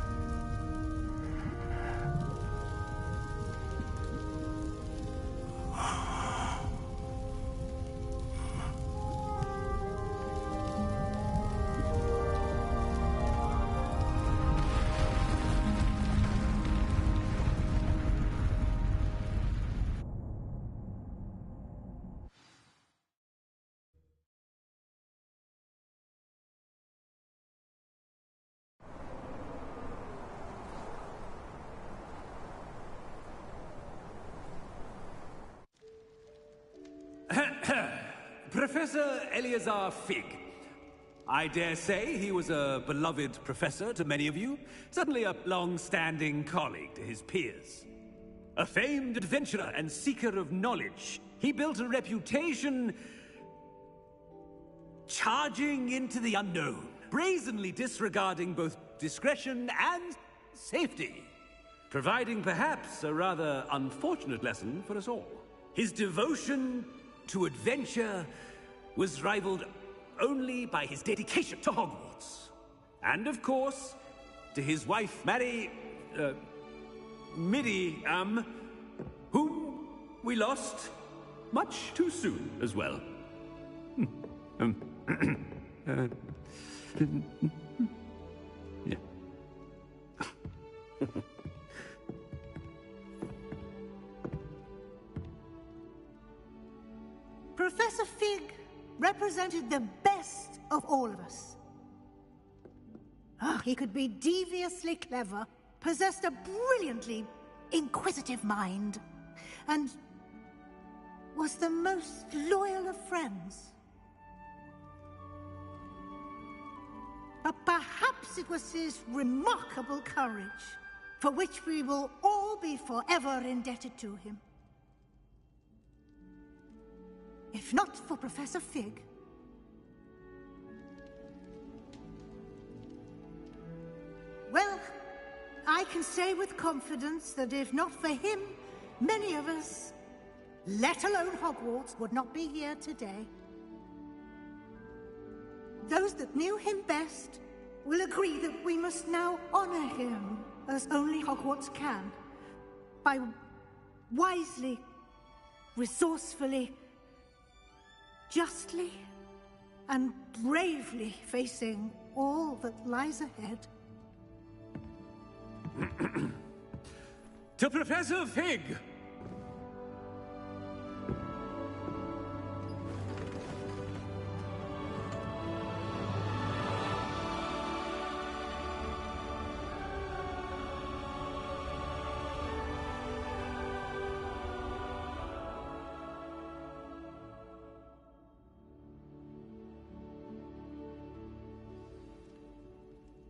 Professor Eleazar Fig. I dare say he was a beloved professor to many of you, certainly a long-standing colleague to his peers. A famed adventurer and seeker of knowledge, he built a reputation charging into the unknown, brazenly disregarding both discretion and safety, providing perhaps a rather unfortunate lesson for us all. His devotion to adventure was rivaled only by his dedication to Hogwarts. And of course, to his wife, Midi, whom we lost much too soon as well. Yeah. Professor Fig represented the best of all of us. He could be deviously clever, possessed a brilliantly inquisitive mind, and was the most loyal of friends. But perhaps it was his remarkable courage, for which we will all be forever indebted to him. If not for Professor Fig, well, I can say with confidence that if not for him, many of us, let alone Hogwarts, would not be here today. Those that knew him best will agree that we must now honor him as only Hogwarts can, by wisely, resourcefully, justly and bravely facing all that lies ahead. To Professor Fig!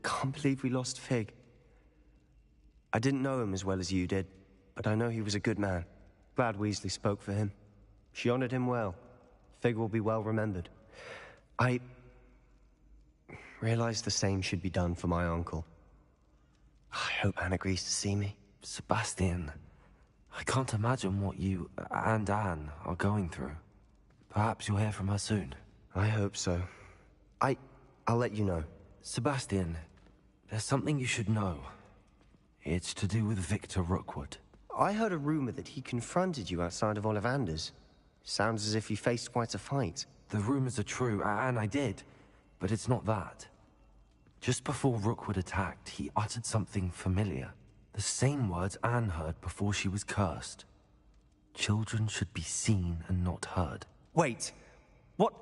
Can't believe we lost Fig. I didn't know him as well as you did, but I know he was a good man. Glad Weasley spoke for him. She honored him well. Fig will be well remembered. I realized the same should be done for my uncle. I hope Anne agrees to see me. Sebastian, I can't imagine what you and Anne are going through. Perhaps you'll hear from her soon. I hope so. I'll let you know. Sebastian, there's something you should know. It's to do with Victor Rookwood. I heard a rumor that he confronted you outside of Ollivander's. Sounds as if you faced quite a fight. The rumors are true, and I did. But it's not that. Just before Rookwood attacked, he uttered something familiar. The same words Anne heard before she was cursed. Children should be seen and not heard. Wait. What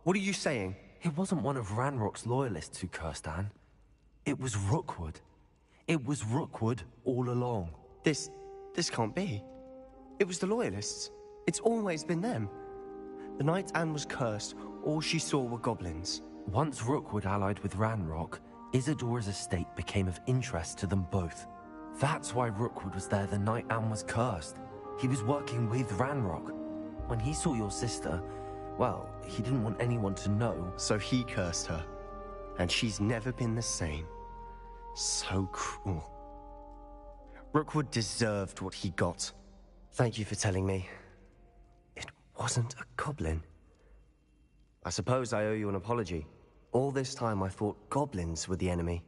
are you saying? It wasn't one of Ranrock's loyalists who cursed Anne. It was Rookwood. It was Rookwood all along. This can't be. It was the Loyalists. It's always been them. The night Anne was cursed, all she saw were goblins. Once Rookwood allied with Ranrock, Isadora's estate became of interest to them both. That's why Rookwood was there the night Anne was cursed. He was working with Ranrock. When he saw your sister, well, he didn't want anyone to know. So he cursed her. And she's never been the same. So cruel. Rookwood deserved what he got. Thank you for telling me. It wasn't a goblin. I suppose I owe you an apology. All this time I thought goblins were the enemy.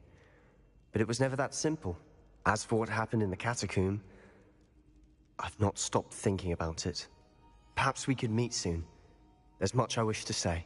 But it was never that simple. As for what happened in the catacomb, I've not stopped thinking about it. Perhaps we could meet soon. There's much I wish to say.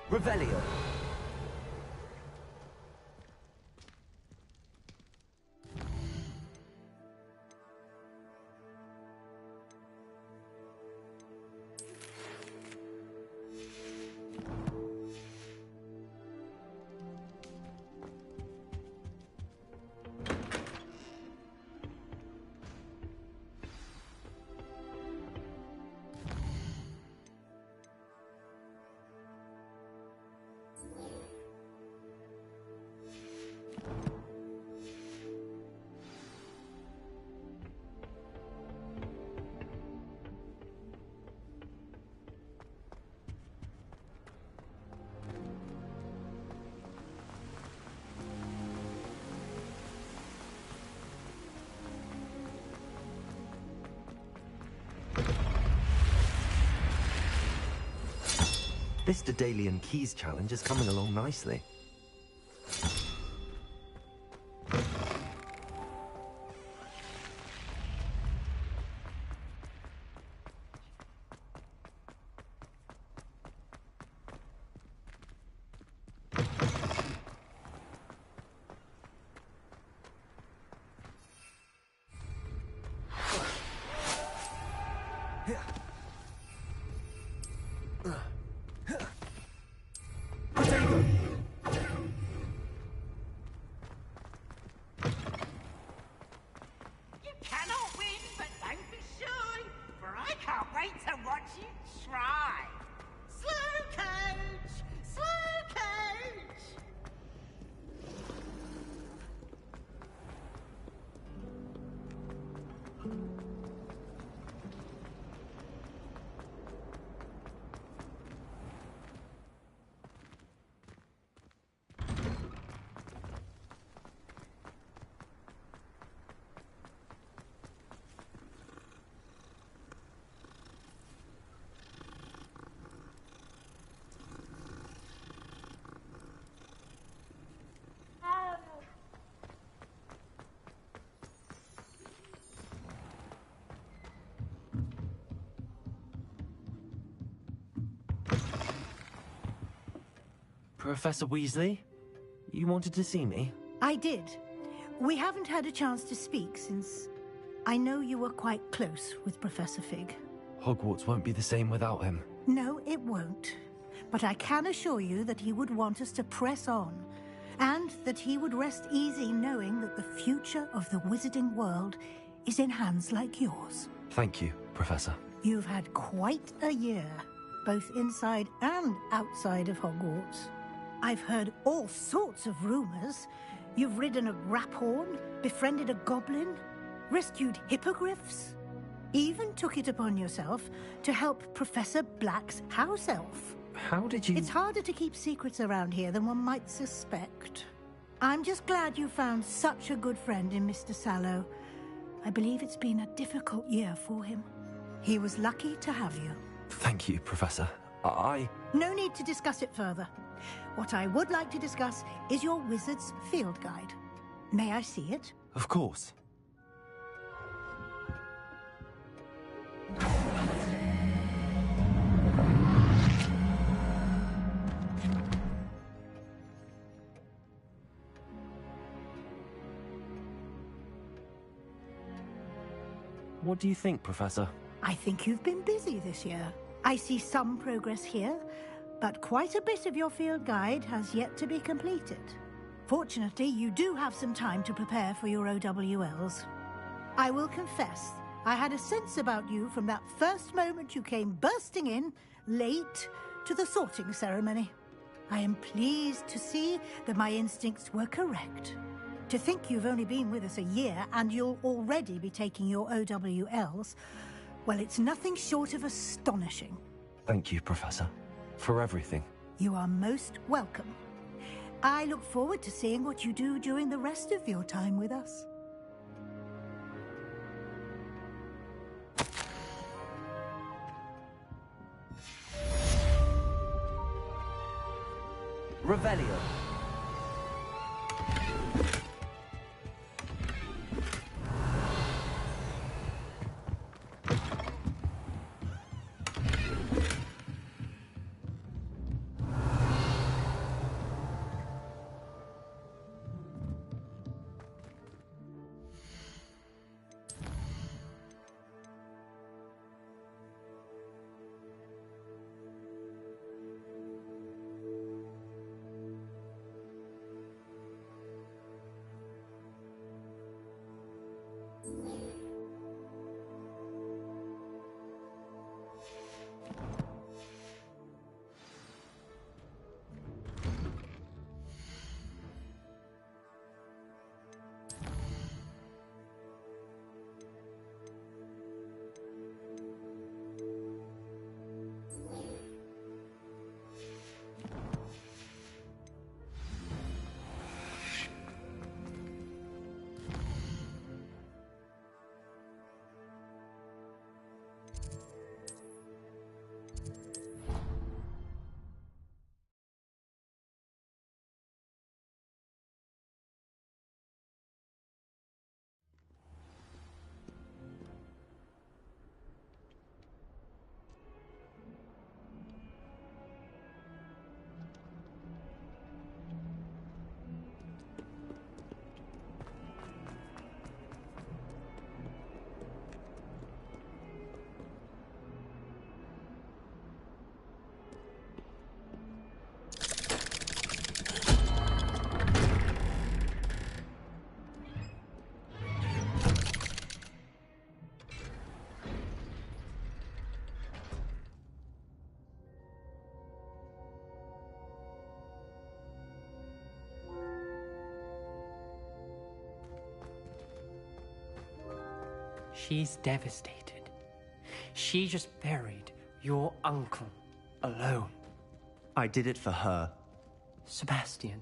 Revelio. This Daedalian Keys challenge is coming along nicely. Professor Weasley? You wanted to see me? I did. We haven't had a chance to speak since I know you were quite close with Professor Fig. Hogwarts won't be the same without him. No, it won't. But I can assure you that he would want us to press on, and that he would rest easy knowing that the future of the wizarding world is in hands like yours. Thank you, Professor. You've had quite a year, both inside and outside of Hogwarts. I've heard all sorts of rumors. You've ridden a graphorn, befriended a goblin, rescued hippogriffs, even took it upon yourself to help Professor Black's house elf. How did you... It's harder to keep secrets around here than one might suspect. I'm just glad you found such a good friend in Mr. Sallow. I believe it's been a difficult year for him. He was lucky to have you. Thank you, Professor. No need to discuss it further. What I would like to discuss is your wizard's field guide. May I see it? Of course. What do you think, Professor? I think you've been busy this year. I see some progress here, but quite a bit of your field guide has yet to be completed. Fortunately, you do have some time to prepare for your OWLs. I will confess, I had a sense about you from that first moment you came bursting in, late, to the sorting ceremony. I am pleased to see that my instincts were correct. To think you've only been with us a year and you'll already be taking your OWLs, well, it's nothing short of astonishing. Thank you, Professor, for everything. You are most welcome. I look forward to seeing what you do during the rest of your time with us. Revelio. She's devastated. She just buried your uncle alone. I did it for her. Sebastian,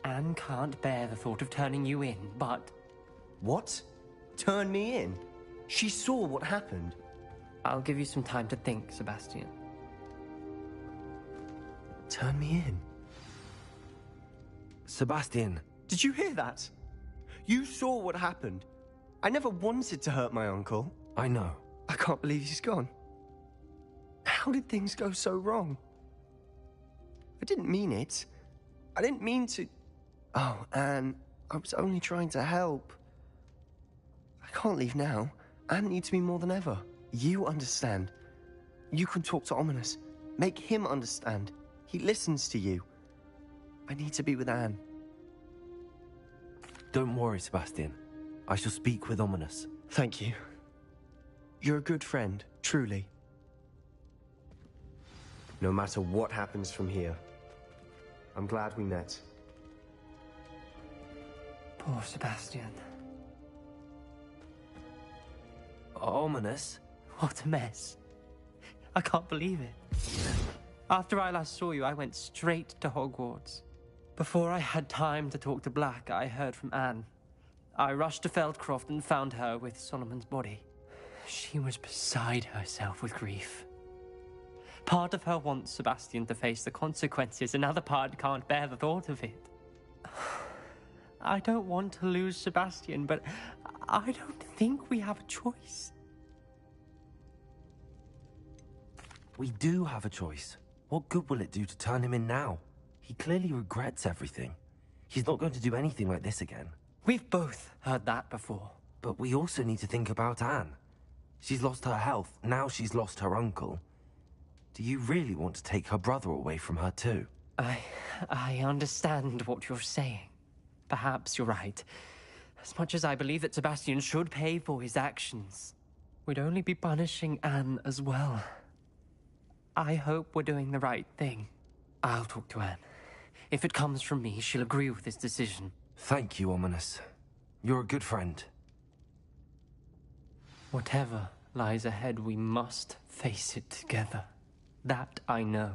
Anne can't bear the thought of turning you in, but... What? Turn me in? She saw what happened. I'll give you some time to think, Sebastian. Turn me in? Sebastian. Did you hear that? You saw what happened. I never wanted to hurt my uncle. I know. I can't believe he's gone. How did things go so wrong? I didn't mean it. I didn't mean to... Oh, Anne, I was only trying to help. I can't leave now. Anne needs me more than ever. You understand. You can talk to Ominous. Make him understand. He listens to you. I need to be with Anne. Don't worry, Sebastian. I shall speak with Ominous. Thank you. You're a good friend, truly. No matter what happens from here, I'm glad we met. Poor Sebastian. Ominous? What a mess. I can't believe it. After I last saw you, I went straight to Hogwarts. Before I had time to talk to Black, I heard from Anne. I rushed to Feldcroft and found her with Solomon's body. She was beside herself with grief. Part of her wants Sebastian to face the consequences, another part can't bear the thought of it. I don't want to lose Sebastian, but I don't think we have a choice. We do have a choice. What good will it do to turn him in now? He clearly regrets everything. He's not going to do anything like this again. We've both heard that before. But we also need to think about Anne. She's lost her health, now she's lost her uncle. Do you really want to take her brother away from her too? I understand what you're saying. Perhaps you're right. As much as I believe that Sebastian should pay for his actions, we'd only be punishing Anne as well. I hope we're doing the right thing. I'll talk to Anne. If it comes from me, she'll agree with this decision. Thank you, Ominous. You're a good friend. Whatever lies ahead, we must face it together. That I know.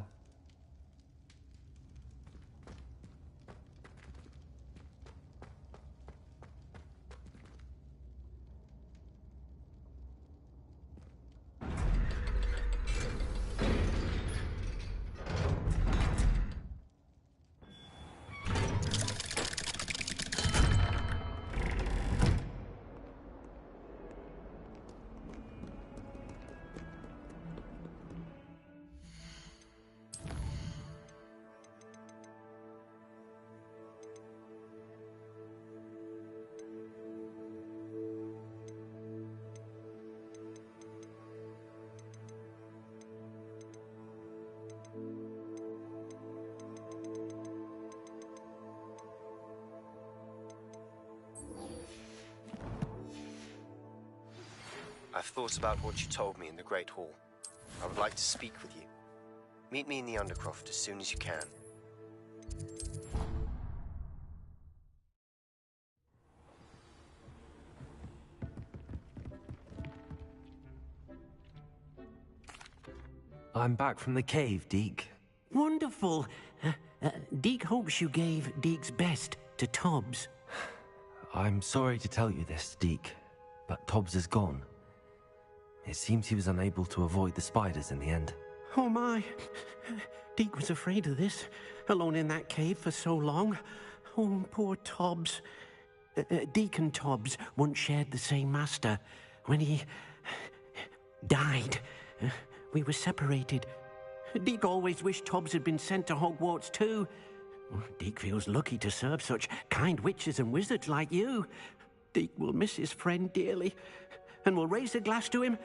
I've thought about what you told me in the Great Hall. I would like to speak with you. Meet me in the Undercroft as soon as you can. I'm back from the cave, Deke. Wonderful. Deke hopes you gave Deke's best to Tobbs. I'm sorry to tell you this, Deke, but Tobbs is gone. It seems he was unable to avoid the spiders in the end. Oh my. Deke was afraid of this, alone in that cave for so long. Oh, poor Tobbs. Deke and Tobbs once shared the same master. When he died, we were separated. Deke always wished Tobbs had been sent to Hogwarts too. Deke feels lucky to serve such kind witches and wizards like you. Deke will miss his friend dearly, and will raise a glass to him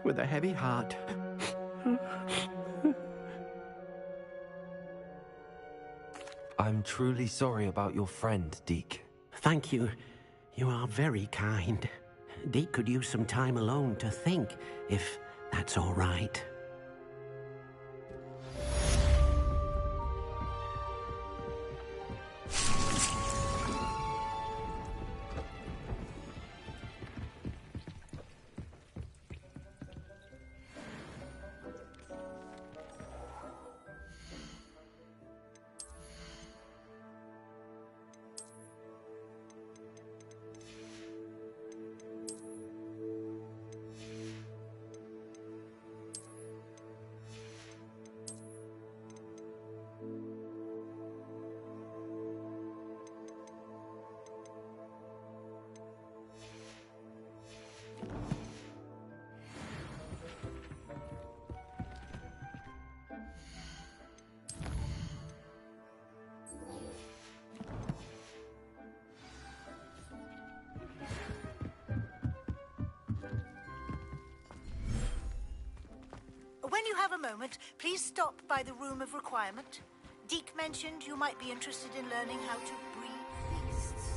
with a heavy heart. I'm truly sorry about your friend, Deke. Thank you. You are very kind. Deke could use some time alone to think, if that's all right. When you have a moment, please stop by the Room of Requirement. Deke mentioned you might be interested in learning how to breed beasts.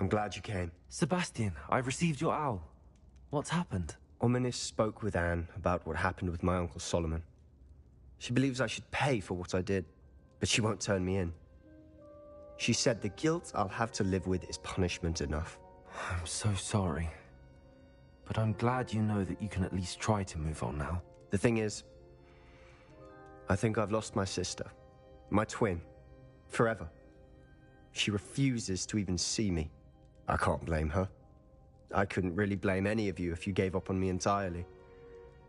I'm glad you came. Sebastian, I received your owl. What's happened? Ominis spoke with Anne about what happened with my Uncle Solomon. She believes I should pay for what I did, but she won't turn me in. She said the guilt I'll have to live with is punishment enough. I'm so sorry. But I'm glad you know that you can at least try to move on now. The thing is, I think I've lost my sister, my twin, forever. She refuses to even see me. I can't blame her. I couldn't really blame any of you if you gave up on me entirely.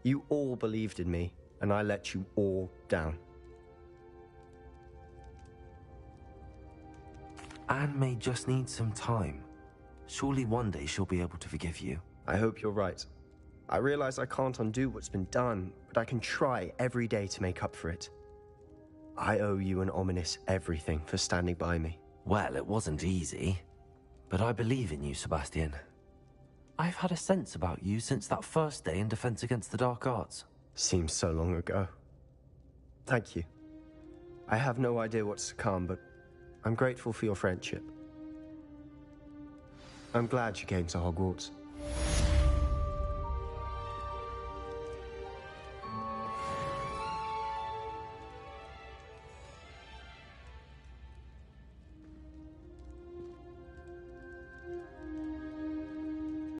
You all believed in me, and I let you all down. Anne may just need some time. Surely one day she'll be able to forgive you. I hope you're right. I realize I can't undo what's been done, but I can try every day to make up for it. I owe you and Ominis everything for standing by me. Well, it wasn't easy, but I believe in you, Sebastian. I've had a sense about you since that first day in Defense Against the Dark Arts. Seems so long ago. Thank you. I have no idea what's to come, but I'm grateful for your friendship. I'm glad you came to Hogwarts.